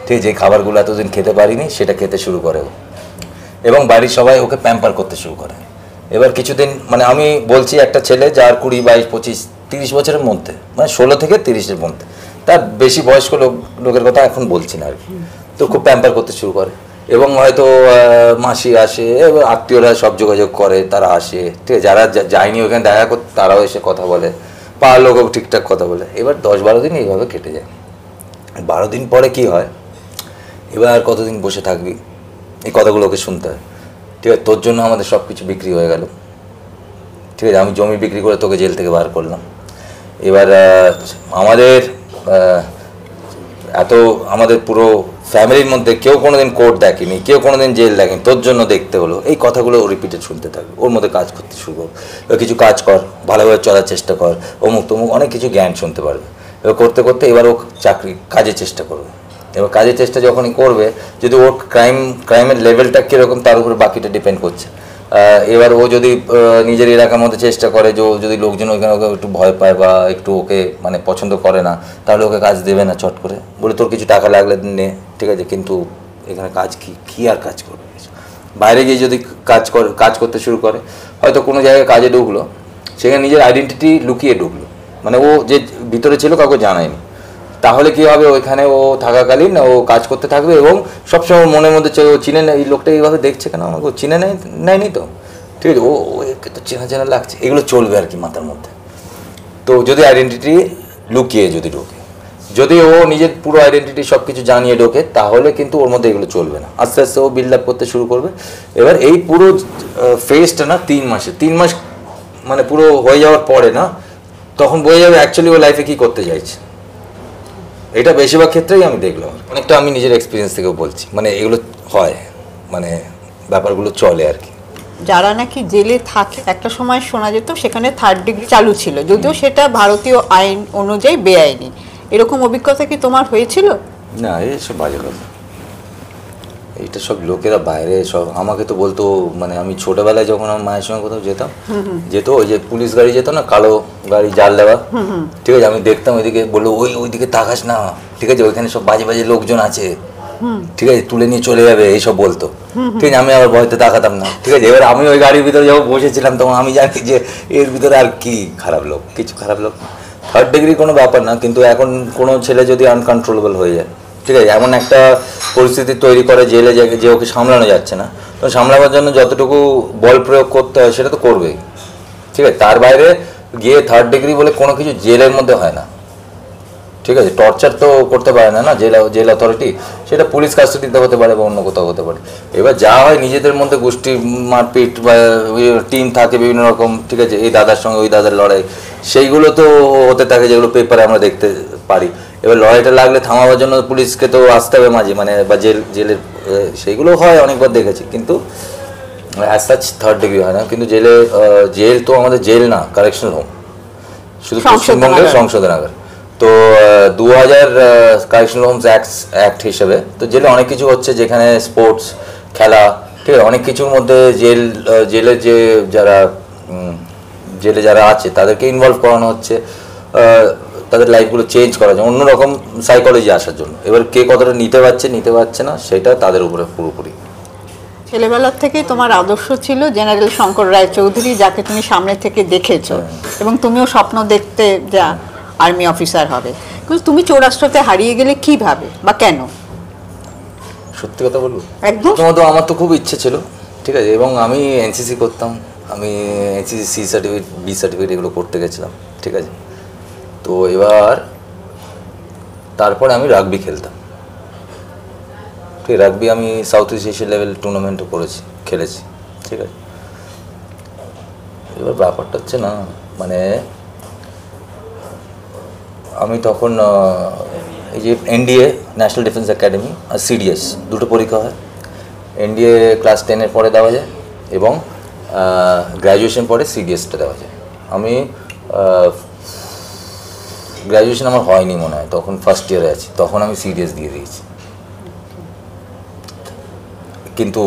ঠিক, যে খাবারগুলো এতদিন খেতে পারিনি সেটা খেতে শুরু করে ও, এবং বাড়ির সবাই ওকে প্যাম্পার করতে শুরু করে। এবার কিছুদিন, মানে আমি বলছি একটা ছেলে যার 20, 22, 25, 30 বছরের মধ্যে, মানে 16 থেকে 30-এর মধ্যে, তার বেশি বয়স্ক লোকের কথা এখন বলছি না আর কি। তো খুব প্যাম্পার করতে শুরু করে, এবং হয়তো মাসি আসে, আত্মীয়রা সব যোগাযোগ করে, তারা আসে, ঠিক আছে, যারা যায়নি ওখানে দেখা করতে তারাও এসে কথা বলে, পাড়ার লোকও ঠিকঠাক কথা বলে। এবার 10-12 দিন এইভাবে কেটে যায়। 12 দিন পরে কি হয়, এবার কতদিন বসে থাকবি, এই কথাগুলো ওকে শুনতে হয়, ঠিক আছে। তোর জন্য আমাদের সব কিছু বিক্রি হয়ে গেল, ঠিক আছে, আমি জমি বিক্রি করে তোকে জেল থেকে বার করলাম। এবার আমাদের আমাদের পুরো ফ্যামিলির মধ্যে কেউ কোনোদিন কোর্ট দেখেনি, কেউ কোনোদিন জেল দেখেনি, তোর জন্য দেখতে হলো। এই কথাগুলো ও রিপিটেড শুনতে থাকবে, ওর মধ্যে কাজ করতে শুরু করবে, কিছু কাজ কর, ভালোভাবে চলার চেষ্টা কর, অমুক তমুক অনেক কিছু জ্ঞান শুনতে পারবে। এবার করতে করতে এবার ও কাজের চেষ্টা করবে। এবার কাজের চেষ্টা যখনই করবে, যদি ওর ক্রাইমের লেভেলটা কীরকম তার উপরে বাকিটা ডিপেন্ড করছে। এবার ও যদি নিজের এলাকার মধ্যে চেষ্টা করে, যে যদি লোকজন ওইখানে ওকে একটু ভয় পায় বা একটু ওকে মানে পছন্দ করে না, তাহলে ওকে কাজ দেবে না চট করে, বলে তোর কিছু টাকা লাগলে নে, ঠিক আছে, কিন্তু এখানে কাজ কি আর কাজ করবে। বাইরে গিয়ে যদি কাজ করতে শুরু করে, হয়তো কোনো জায়গায় কাজে ঢুকলো, সেখানে নিজের আইডেন্টিটি লুকিয়ে ঢুকলো, মানে ও যে ভিতরে ছিল কাউকে জানায়নি, তাহলে কি হবে, ওইখানে ও থাকাকালীন ও কাজ করতে থাকবে এবং সবসময় মনের মধ্যে ও চিনে নেয়, এই লোকটা এইভাবে দেখছে কেন আমাকে, ও চিনে নেয়নি তো, ঠিক আছে, ও একে তো চেনা চেনা লাগছে, এগুলো চলবে আর কি মাথার মধ্যে। তো যদি আইডেন্টিটি লুকিয়ে যদি ঢোকে, যদি ও নিজের পুরো আইডেন্টিটি সব কিছু জানিয়ে ঢোকে, তাহলে কিন্তু ওর মধ্যে এগুলো চলবে না, আস্তে আস্তে ও বিল্ড আপ করতে শুরু করবে। এবার এই পুরো ফেজটা না 3 মাস মানে পুরো হয়ে যাওয়ার পরে না, তখন বোঝা যাবে অ্যাকচুয়ালি ও লাইফে কী করতে চাইছে। এটা বেশিরভাগ ক্ষেত্রেই আমি দেখলাম, অনেকটা আমি নিজের এক্সপিরিয়েন্স থেকেও বলছি, মানে এগুলো হয়, মানে ব্যাপারগুলো চলে আর কি। যারা নাকি জেলে থাকে, একটা সময় শোনা যেত সেখানে 3rd ডিগ্রি চালু ছিল, যদিও সেটা ভারতীয় আইন অনুযায়ী বেআইনি। এরকম অভিজ্ঞতা কি তোমার হয়েছিল? না, এইসব বাজে কথা, এইটা সব লোকেরা বাইরে সব আমাকে তো বলতো, মানে আমি ছোটবেলায় যখন আমার মায়ের সঙ্গে কোথাও যেত ওই যে পুলিশ গাড়ি যেত না, কালো গাড়ি জাল দেওয়া, ঠিক আছে, আমি দেখতাম ওইদিকে, বললো ওইদিকে তাকাস না, ঠিক আছে, ওইখানে সব বাজে বাজে লোকজন আছে, ঠিক আছে, তুলে নিয়ে চলে যাবে, এইসব বলতো, ঠিক আছে, আমি আবার ভয়তে তাকাতাম না, ঠিক আছে। এবার আমি ওই গাড়ির ভিতরে যখন বসেছিলাম, তখন আমি জানি যে এর ভিতরে আর কি খারাপ লোক, কিছু খারাপ লোক থার্ড ডিগ্রি কোনো ব্যাপার না, কিন্তু এখন কোনো ছেলে যদি আনকন্ট্রোলেবল হয়ে যায়, ঠিক আছে, এমন একটা পরিস্থিতি তৈরি করে জেলে যে ওকে সামলানো যাচ্ছে না, তো সামলাবার জন্য যতটুকু বল প্রয়োগ করতে হয় সেটা তো করবেই, ঠিক আছে। তার বাইরে গিয়ে থার্ড ডিগ্রি বলে কোনো কিছু জেলের মধ্যে হয় না, ঠিক আছে। টর্চার তো করতে পারে না জেল অথরিটি, সেটা পুলিশ কাস্টাডিতে হতে পারে বা অন্য কোথাও হতে পারে। এবার যা হয় নিজেদের মধ্যে গোষ্ঠী মারপিট বা টিম থাকে বিভিন্ন রকম, ঠিক আছে, এই দাদার সঙ্গে ওই দাদার লড়াই, সেইগুলো তো হতে থাকে যেগুলো পেপারে আমরা দেখতে পারি। এবার লড়াইটা লাগলে থামাবার জন্য পুলিশকে তো আসতে হবে মাঝে, মানে বা জেলের সেইগুলো হয় অনেকবার দেখেছি, কিন্তু অ্যাজ সাচ থার্ড ডিগ্রি হয় না। কিন্তু জেল তো আমাদের জেল না, কারেকশনাল হোম, শুধু পশ্চিমবঙ্গের সংশোধনাগার। তো 2000 কারেকশনাল হোমস অ্যাক্ট হিসেবে তো জেলে অনেক কিছু হচ্ছে, যেখানে স্পোর্টস, খেলা, ঠিক আছে, অনেক কিছুর মধ্যে জেলের যে জেলে যারা আছে তাদেরকে ইনভলভ করানো হচ্ছে, তাদের লাইফগুলো চেঞ্জ করার জন্য, অন্যরকম সাইকোলজি আসার জন্য। এবার কে কতটা নিতে পারছে না সেটা তাদের উপরে পুরোপুরি। ছেলেবেলার থেকেই তোমার আদর্শ ছিল জেনারেল শঙ্কর রায়চৌধুরী, যাকে তুমি সামনে থেকে দেখেছো, এবং তুমিও স্বপ্ন দেখতে যা আর্মি অফিসার হবে। কিন্তু তুমি চৌরাস্তাতে হারিয়ে গেলে কিভাবে বা কেন? সত্যি কথা বলবো, একদম প্রথমত আমার তো খুব ইচ্ছে ছিল, ঠিক আছে, এবং আমি এনসিসি করতাম, আমি NCC C certificate, B certificate এগুলো করতে গেছিলাম, ঠিক আছে। তো এবার তারপরে আমি রাগবি খেলতাম, ঠিক, রাগবি আমি সাউথ ইস্ট এশিয়া লেভেল টুর্নামেন্টও খেলেছি, ঠিক আছে। এবার ব্যাপারটা হচ্ছে না, মানে আমি তখন এই যে এনডিএ, ন্যাশনাল ডিফেন্স একাডেমি, আর সিডিএস দুটো পরীক্ষা হয়। এনডিএ ক্লাস 10-এর পরে দেওয়া যায় এবং গ্র্যাজুয়েশন পরে সিডিএসটা দেওয়া যায়। আমি গ্র্যাজুয়েশন আমার হয়নি মনে হয়, তখন ফার্স্ট ইয়ারে আছি, তখন আমি সিডিএস দিয়ে দিয়েছি। কিন্তু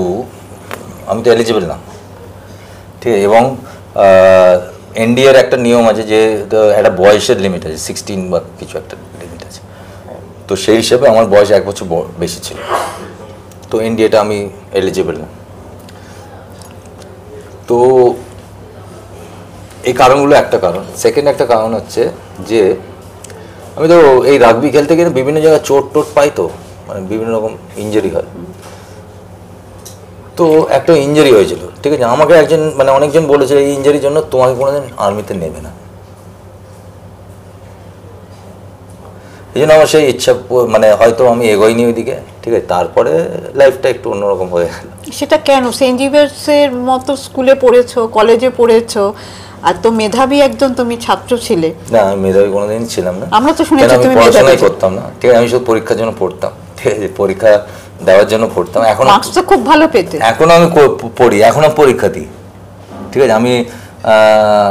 আমি তো এলিজিবল না, ঠিক আছে, এবং এনডিএর একটা নিয়ম আছে যে একটা বয়সের লিমিট আছে, 16 বা কিছু একটা লিমিট আছে। তো সেই হিসেবে আমার বয়স 1 বছর বেশি ছিল, তো এনডিএটা আমি এলিজিবল না। তো এই কারণগুলো একটা কারণ। সেকেন্ড একটা কারণ হচ্ছে যে আমি তো এই রাগবি খেলতে গেলে বিভিন্ন জায়গায় চোট পাই, তো মানে বিভিন্ন রকম ইনজারি হয়। তো একটা ইনজারি হয়েছিল, ঠিক আছে, আমাকে অনেকজন বলেছে এই ইনজারির জন্য তোমাকে কোনোদিন আর্মিতে নেবে না। এই জন্য আমার সেই ইচ্ছা, হয়তো আমি এগোইনি ওইদিকে, ঠিক আছে। তারপরে লাইফটা একটু অন্যরকম হয়ে গেল। সেটা কেন? সেন্ট জেভিয়ার্সের মতো স্কুলে পড়েছো, কলেজে পড়েছো, আর তো মেধাবী একজন তুমি ছাত্র ছিলে। না, আমি মেধাবী কোনোদিন ছিলাম না। আমরা তো শুনেছি তুমি পড়াশোনাই করতাম না, ঠিক আছে, আমি শুধু পরীক্ষার জন্য পড়তাম, ঠিক আছে, পরীক্ষা দেওয়ার জন্য পড়তাম। এখন মার্কস তো খুব ভালো পেতে। এখনো আমি পড়ি, এখনো পরীক্ষা দিই, ঠিক আছে। আমি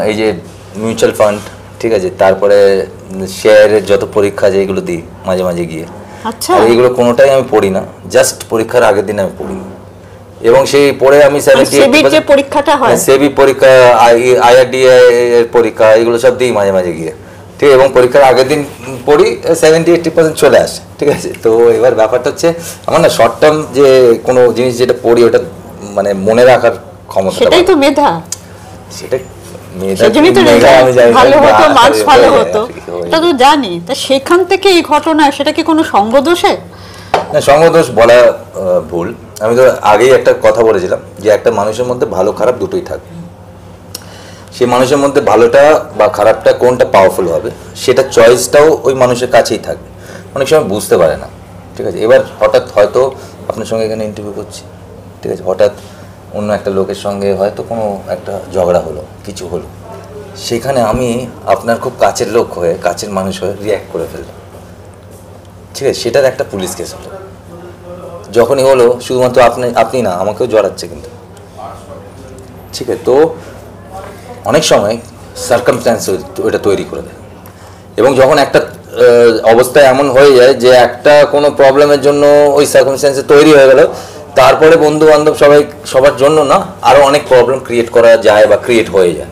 এই যে মিউচুয়াল ফান্ড, ঠিক আছে, তারপরে শেয়ারের যত পরীক্ষা আছে এগুলো দিই মাঝে মাঝে গিয়ে। আচ্ছা, আর এইগুলো কোনোটাই আমি পড়ি না, জাস্ট পরীক্ষার আগের দিন আমি পড়ি, এবং সেই পড়ে আমি যে পরীক্ষাটা হয়, সেবি পরীক্ষা, আইআরডিএ এর পরীক্ষা, এগুলো সব দিই মাঝে মাঝে গিয়ে, ঠিক, এবং পরীক্ষার আগের দিন পড়ি, 70-80% চলে আসে, ঠিক আছে। তো এবার ব্যাপারটা হচ্ছে আমার না শর্ট টার্ম যে কোনো জিনিস যেটা পড়ি ওটা মনে রাখার ক্ষমতা, সেটাই তো মেধা। সেটা ভালো হতো, মার্কস ভালো হতো, এটা তো জানি। তা সেখান থেকে এই ঘটনা, সেটা কি কোনো সঙ্গদোষে? না, সঙ্গদোষ বলা ভুল। আমি তো আগেই একটা কথা বলেছিলাম যে একটা মানুষের মধ্যে ভালো খারাপ দুটোই থাকে। সেই মানুষের মধ্যে ভালোটা বা খারাপটা কোনটা পাওয়ারফুল হবে সেটা চয়েসটাও ওই মানুষের কাছেই থাকবে, অনেক সময় বুঝতে পারে না, ঠিক আছে। এবার হঠাৎ হয়তো আপনার সঙ্গে এখানে ইন্টারভিউ করছি, ঠিক আছে, হঠাৎ অন্য একটা লোকের সঙ্গে হয়তো কোনো একটা ঝগড়া হলো, কিছু হলো, সেখানে আমি আপনার খুব কাছের লোক হয়ে, কাছের মানুষ হয়ে রিয়্যাক্ট করে ফেললাম, ঠিক আছে, সেটার একটা পুলিশ কেস হলো। যখনই হলো শুধুমাত্র আপনি না, আমাকেও জড়াচ্ছে কিন্তু, ঠিক আছে। তো অনেক সময় সার্কামস্ট্যান্স ওইটা তৈরি করে দেয়, এবং যখন একটা অবস্থা এমন হয়ে যায় যে একটা কোনো প্রবলেমের জন্য ওই সার্কামস্ট্যান্সে তৈরি হয়ে গেল, তারপরে বন্ধু বান্ধব সবার জন্য না, আরও অনেক প্রবলেম ক্রিয়েট করা যায় বা ক্রিয়েট হয়ে যায়।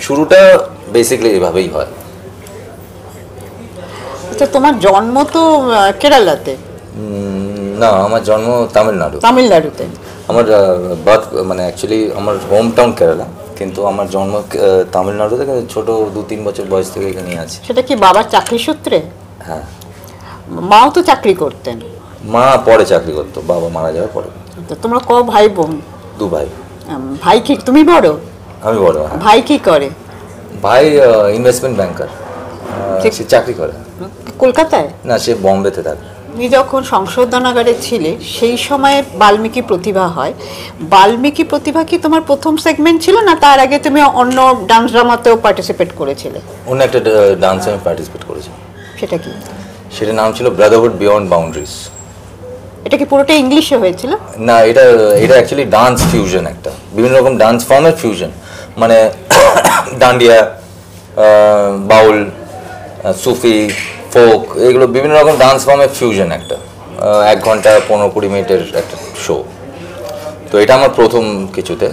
শুরুটা বেসিক্যালি এভাবেই হয়। আচ্ছা, তোমার জন্ম তো কেরালাতে? না, আমার জন্ম তামিলনাড়ুতে। তামিলনাড়ুতে আমার বার্থ অ্যাকচুয়ালি আমার হোম টাউন কেরালা, কিন্তু আমার জন্ম তামিলনাড়ুতে, কিন্তু ছোট 2-3 বছর বয়স থেকে এখানে আছি। সেটা কি বাবার চাকরি সূত্রে? হ্যাঁ, মাও তো চাকরি করতেন। মা পরে চাকরি করতো, বাবা মারা যাওয়ার পরে। তো তোমরা ভাই বোন? 2 ভাই। ভাই কি, তুমি বড়? আমি বড়। হ্যাঁ। ভাই কি করে? ভাই ইনভেস্টমেন্ট ব্যাংকার, সে চাকরি করে। কলকাতায়? না, সে বোম্বেতে থাকে। তুমি যখন সংশোধনাগারে ছিলে সেই সময়ে বাল্মীকি প্রতিভা হয়। বাল্মীকি প্রতিভা কি তোমার প্রথম সেগমেন্ট ছিল, না তার আগে তুমি অন্য ডান্স ড্রামাতেও পার্টিসিপেট করেছিলে? অন্য একটা ডান্সে আমি পার্টিসিপেট করেছি। সেটা কি? সেটার নাম ছিল ব্রাদারহুড বিয়ন্ড বাউন্ডারিজ। এটা কি পুরোটা ইংলিশে হয়েছিল? না, এটা অ্যাকচুয়ালি ডান্স ফিউশন, একটা বিভিন্ন রকম ডান্স ফর্মের ফিউশন, মানে ডান্ডিয়া, বাউল, সুফি, ফোক, এগুলো বিভিন্ন রকম ডান্স ফর্মের ফিউশন, একটা 1 ঘন্টা 15-20 মিনিটের একটা শো। তো এটা আমার প্রথম কিছুতে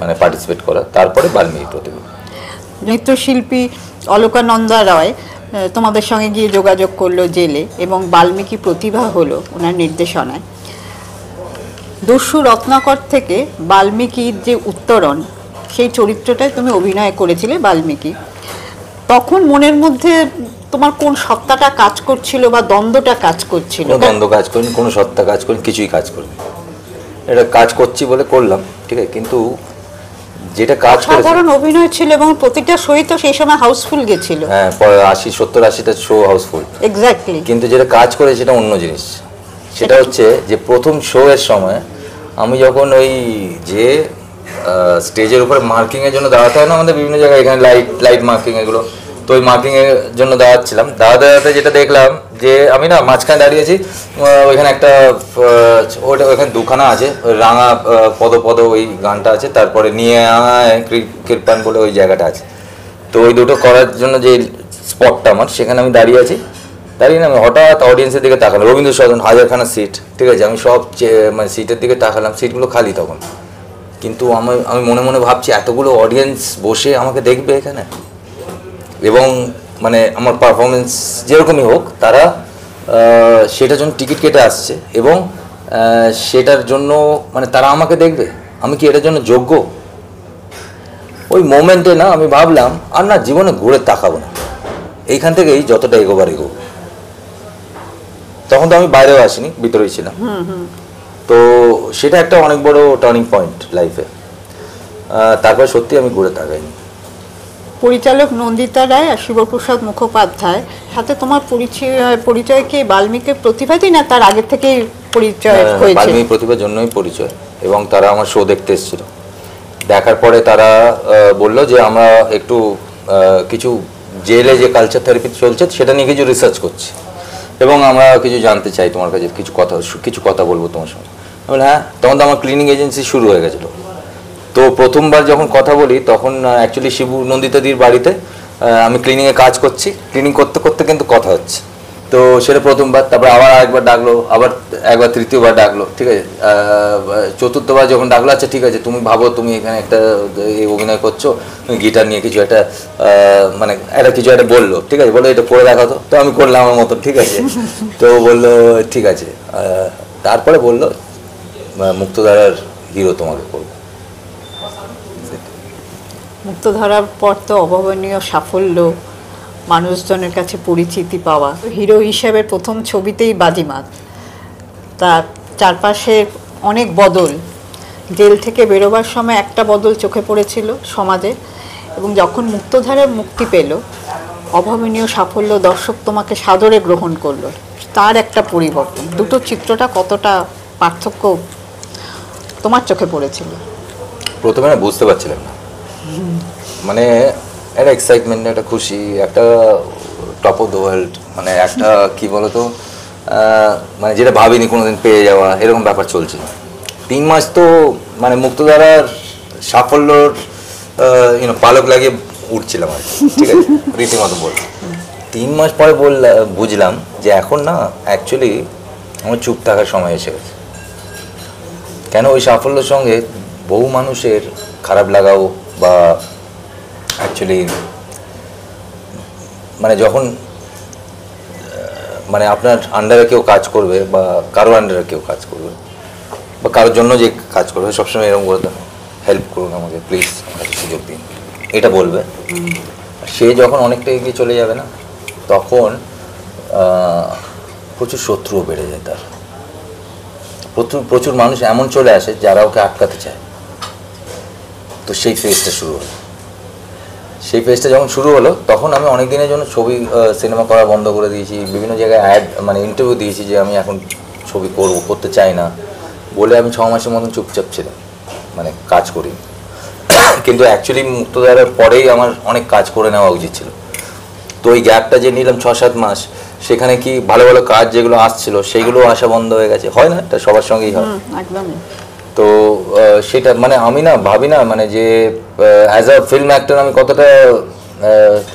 মানে পার্টিসিপেট করা। তারপরে বাল্মীকি প্রতিভা। নৃত্যশিল্পী অলকানন্দা রয় তোমাদের সঙ্গে গিয়ে যোগাযোগ করলো জেলে, এবং বাল্মীকি প্রতিভা হলো ওনার নির্দেশনায়। দস্যু রত্নাকর থেকে বাল্মীকির যে উত্তরণ, সেই চরিত্রটায় তুমি অভিনয় করেছিলে বাল্মীকি। তখন মনের মধ্যে তোমার কোন সত্তাটা কাজ করছিল বা দ্বন্দ্বটা কাজ করছিল? কোনো দ্বন্দ্ব কাজ করিনি, কোনো সত্তা কাজ করিনি, কিছুই কাজ করিনি। এটা কাজ করছি বলে করলাম, ঠিক আছে, কিন্তু যেটা কাজ করেছে সাধারণ অভিনয় ছিল এবং প্রতিটা শোই তো সেই সময় হাউসফুল গেছিল। হ্যাঁ, 70-80টা শো হাউসফুল। এক্স্যাক্টলি। কিন্তু যেটা কাজ করে সেটা অন্য জিনিস। সেটা হচ্ছে যে প্রথম শো এর সময় আমি যখন ওই যে স্টেজের উপরে মার্কিংয়ের জন্য দাঁড়াতে হয় না আমাদের বিভিন্ন জায়গায়, এখানে লাইট মার্কিং এগুলো, তো ওই মার্কিংয়ের জন্য দাঁড়াচ্ছিলাম। দাঁড়াতে যেটা দেখলাম যে আমি না মাঝখানে দাঁড়িয়েছি, ওইখানে একটা ওইখানে দুখানা আছে, ওই রাঙা পদ ওই গানটা আছে, তারপরে নিয়ে আয় কৃপান বলে ওই জায়গাটা আছে। তো ওই দুটো করার জন্য যে স্পটটা আমার, সেখানে আমি দাঁড়িয়ে আছি। দাঁড়িয়ে না আমি হঠাৎ অডিয়েন্সের দিকে তাকালাম, রবীন্দ্র সদন 1000খানা সিট, ঠিক আছে, আমি সব মানে সিটের দিকে তাকালাম, সিটগুলো খালি তখন। কিন্তু আমি মনে মনে ভাবছি এতগুলো অডিয়েন্স বসে আমাকে দেখবে এখানে, এবং মানে আমার পারফরমেন্স যেরকমই হোক তারা সেটার জন্য টিকিট কেটে আসছে, এবং সেটার জন্য মানে তারা আমাকে দেখবে, আমি কি এটার জন্য যোগ্য? ওই মোমেন্টে না আমি ভাবলাম আর না, জীবনে ঘুরে তাকাবো না, এইখান থেকেই যতটা এগোবার এগোবো। তখন তো আমি বাইরেও আসিনি, ভিতরেই ছিলাম। তো সেটা একটা অনেক বড় টার্নিং পয়েন্ট লাইফে। তারপর সত্যি আমি ঘুরে তাকাইনি। পরিচালক নন্দিতা রায় আর শিবপ্রসাদ মুখোপাধ্যায় সাথে তোমার পরিচয় কি বাল্মীকি প্রতিভাতেই, না তার আগে থেকেই পরিচয় হয়েছে? বাল্মীকি প্রতিভার জন্যই পরিচয়, এবং তারা আমার শো দেখতে এসেছিল। দেখার পরে তারা বললো যে আমরা একটু কিছু জেলে যে কালচার থেরাপি চলছে সেটা নিয়ে কিছু রিসার্চ করছি, এবং আমরা কিছু জানতে চাই তোমার কাছে, কিছু কথা বলবো তোমার সঙ্গে। আমি বলি হ্যাঁ। তখন তো আমার ক্লিনিং এজেন্সি শুরু হয়ে গেছিলো। তো প্রথমবার যখন কথা বলি তখন অ্যাকচুয়ালি শিবু নন্দিতাদির বাড়িতে আমি ক্লিনিংয়ে কাজ করছি, ক্লিনিং করতে করতে কিন্তু কথা হচ্ছে। তো সেটা প্রথমবার, তারপরে আবার একবার ডাকলো, আবার একবার তৃতীয়বার ডাকলো, ঠিক আছে, চতুর্থবার যখন ডাকলো, আচ্ছা ঠিক আছে তুমি ভাবো তুমি এখানে একটা অভিনয় করছো, গিটার নিয়ে কিছু একটা মানে কিছু একটা বললো, ঠিক আছে, বললো এটা করে দেখাতো। তো আমি করলাম আমার মতো, ঠিক আছে। তো বললো ঠিক আছে। তারপরে বললো মুক্তধারার হিরো তোমাকে করবো। মুক্তধারার পর তো অভাবনীয় সাফল্য, মানুষজনের কাছে পরিচিতি পাওয়া, হিরো হিসেবে প্রথম ছবিতেই বাজিমাত, তার চারপাশে অনেক বদল। জেল থেকে বেরোবার সময় একটা বদল চোখে পড়েছিল সমাজে, এবং যখন মুক্তধারার মুক্তি পেল অভাবনীয় সাফল্য, দর্শক তোমাকে সাদরে গ্রহণ করলো, তার একটা পরিবর্তন। দুটো চিত্রটা কতটা পার্থক্য তোমার চোখে পড়েছিল? প্রথমে না বুঝতে পারছিলাম না, মানে একটা এক্সাইটমেন্ট, একটা খুশি, একটা টপ অফ দ্য ওয়ার্ল্ড, মানে একটা কি বলতো মানে যেটা ভাবিনি কোনোদিন পেয়ে যাওয়া, এরকম ব্যাপার চলছিল। 3 মাস তো মানে মুক্তধারার সাফল্যর পালক লাগিয়ে উঠছিলাম আর কি, ঠিক আছে, রীতিমতো বল। 3 মাস পরে বুঝলাম যে এখন না অ্যাকচুয়ালি আমার চুপ থাকার সময় এসে গেছে। কেন, ওই সাফল্যের সঙ্গে বহু মানুষের খারাপ লাগাও বা অ্যাকচুয়ালি মানে যখন মানে আপনার আন্ডারে কেউ কাজ করবে বা কারো আন্ডারে কেউ কাজ করবে বা কারোর জন্য যে কাজ করবে, সবসময় এরকম করে দেয়। হেল্প করুন আমাকে প্লিজ, আমাকে সুযোগ দিন, এটা বলবে। সে যখন অনেকটা এগিয়ে চলে যাবে না, তখন প্রচুর শত্রুও বেড়ে যায় তার। প্রচুর প্রচুর মানুষ এমন চলে আসে যারা ওকে আটকাতে চায়। তো সেই ফেজটা শুরু হলো। সেই ফেজটা যখন শুরু হলো তখন আমি অনেক দিনের জন্য ছবি সিনেমা করা বন্ধ করে দিয়েছি, বিভিন্ন জায়গায় অ্যাড মানে ইন্টারভিউ দিয়েছি যে আমি এখন ছবি করতে চাই না বলে আমি 6 মাসের মতন চুপচাপ ছিলাম, মানে কাজ করি। কিন্তু অ্যাকচুয়ালি মুক্তধারার পরেই আমার অনেক কাজ করে নেওয়া উচিত ছিল। তো ওই গ্যাপটা যে নিলাম 6-7 মাস, সেখানে কি ভালো ভালো কাজ যেগুলো আসছিল সেগুলো আসা বন্ধ হয়ে গেছে। হয় না, এটা সবার সঙ্গেই হয়। একদমই। তো সেটা মানে আমি না ভাবি না মানে যে অ্যাজ আ ফিল্ম অ্যাক্টর আমি কতটা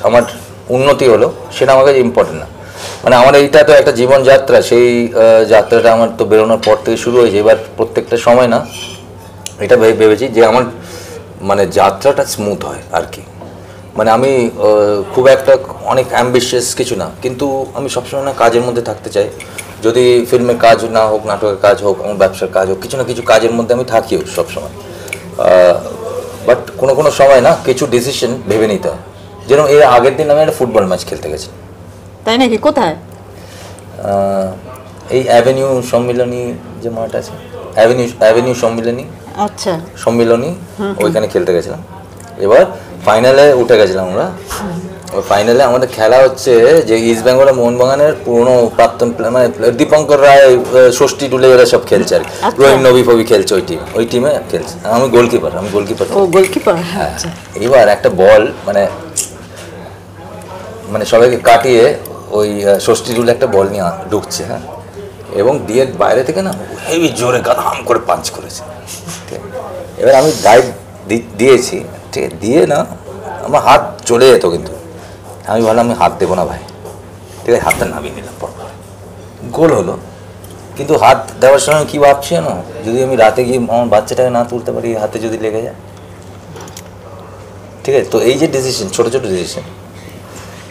আমার উন্নতি হলো সেটা আমার কাছে ইম্পর্টেন্ট না। মানে আমার এইটা তো একটা জীবনযাত্রা, সেই যাত্রাটা আমার তো বেরোনোর পর থেকে শুরু হয়েছে। এবার প্রত্যেকটা সময় না এটা ভেবেছি যে আমার মানে যাত্রাটা স্মুথ হয় আর কি। মানে আমি খুব একটা অনেক অ্যাম্বিশিয়াস কিছু না, কিন্তু আমি সবসময় না কাজের মধ্যে থাকতে চাই। যদি ফিল্মের কাজ না হোক, নাটকের কাজ হোক, আমার ব্যবসার কাজ হোক, কিছু না কিছু কাজের মধ্যে আমি থাকিও সবসময়। বাট কোনো সময় না কিছু ডিসিশন ভেবে নিতে হয়। যেরকম এর আগের দিন আমি একটা ফুটবল ম্যাচ খেলতে গেছি। তাই নাকি? কোথায়? এই অ্যাভিনিউ সম্মিলনী যে মাঠ আছে, অ্যাভিনিউ সম্মিলনী, আচ্ছা, সম্মিলনী, ওইখানে খেলতে গেছিলাম। এবার ফাইনালে উঠে গেছিলাম আমরা। ওই ফাইনালে আমাদের খেলা হচ্ছে যে ইস্ট বেঙ্গল মোহনবাগানের পুরনো প্রাক্তন মানে দীপঙ্কর রায়, ষষ্ঠী ডুলে এরা সব খেলছে আর কি। রহিম নবী ফবি খেলছে ওই টিমে খেলছে। আমি গোলকিপার। ও গোলকিপার। হ্যাঁ। এবার একটা বল মানে সবাইকে কাটিয়ে ওই ষষ্ঠী ডুলে একটা বল নিয়ে ঢুকছে, হ্যাঁ, এবং দিয়ে বাইরে থেকে না হেভি জোরে গাদাম করে পাঞ্চ করেছে। এবার আমি ডাইভ দিয়েছি, ঠিক আছে, দিয়ে না আমার হাত চলে যেত, কিন্তু আমি ভাবলাম আমি হাত দেবো না ভাই, ঠিক আছে, হাতটা নামিয়ে নিলাম, পর গোল হলো। কিন্তু হাত দেওয়ার সময় কী ভাবছি না, যদি আমি রাতে গিয়ে আমার বাচ্চাটাকে না তুলতে পারি, হাতে যদি লেগে যায়, ঠিক আছে। তো এই যে ডিসিশন, ছোটো ছোটো ডিসিশন,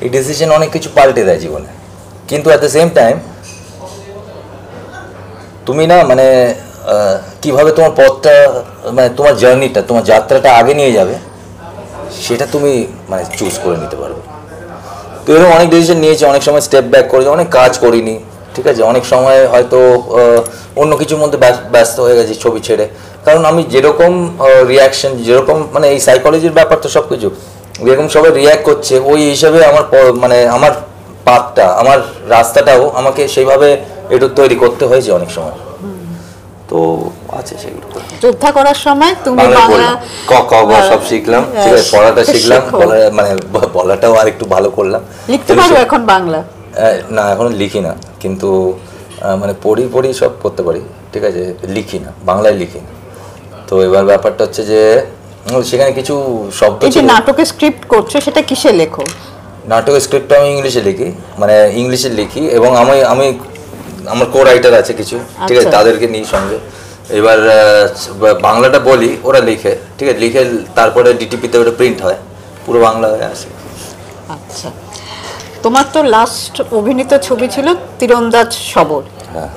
এই ডিসিশন অনেক কিছু পাল্টে দেয় জীবনে। কিন্তু অ্যাট দ্য সেম টাইম তুমি না মানে কীভাবে তোমার পথটা, মানে তোমার জার্নিটা, তোমার যাত্রাটা আগে নিয়ে যাবে, সেটা তুমি মানে চুজ করে নিতে পারবে। তো এরকম অনেক ডিসিশন নিয়েছি, অনেক সময় স্টেপ ব্যাক করেছি, অনেক কাজ করিনি, ঠিক আছে, অনেক সময় হয়তো অন্য কিছুর মধ্যে ব্যস্ত হয়ে গেছি ছবি ছেড়ে। কারণ আমি যেরকম রিয়াকশন, যেরকম মানে এই সাইকোলজির ব্যাপার তো সব কিছু, যেরকম সবাই রিয়াক্ট করছে ওই হিসাবে আমার মানে আমার পাথটা, আমার রাস্তাটাও আমাকে সেইভাবে একটু তৈরি করতে হয়েছে অনেক সময়। তো আছে সেগুলো। যোদ্ধা করার সময় তুমি বাংলা ক খ গ সব শিখলাম, ঠিক আছে, পড়াটা শিখলাম, মানে বলাটাও আর একটু ভালো করলাম। লিখতে পারো এখন বাংলা? না, এখনো লিখি না, কিন্তু মানে পড়ি সব করতে পারি, ঠিক আছে, লিখি না, বাংলায় লিখি না। তো এবার ব্যাপারটা হচ্ছে যে সেখানে কিছু শব্দ, এই যে নাটকের স্ক্রিপ্ট করছো সেটা কিসে লেখো? নাটকের স্ক্রিপ্ট আমি ইংলিশে লিখি, মানে ইংলিশে লিখি, এবং আমি আমার কো রাইটার আছে কিছু, ঠিক আছে, তাদেরকে নিই সঙ্গে। এবার বাংলাটা বলি, ওরা লিখে, ঠিক আছে, লিখে তারপরে ডিটিপিতে ওটা প্রিন্ট হয়, পুরো বাংলা হয়ে আসে। আচ্ছা, তোমার তো লাস্ট অভিনীত ছবি ছিল তীরন্দাজ সবর। হ্যাঁ।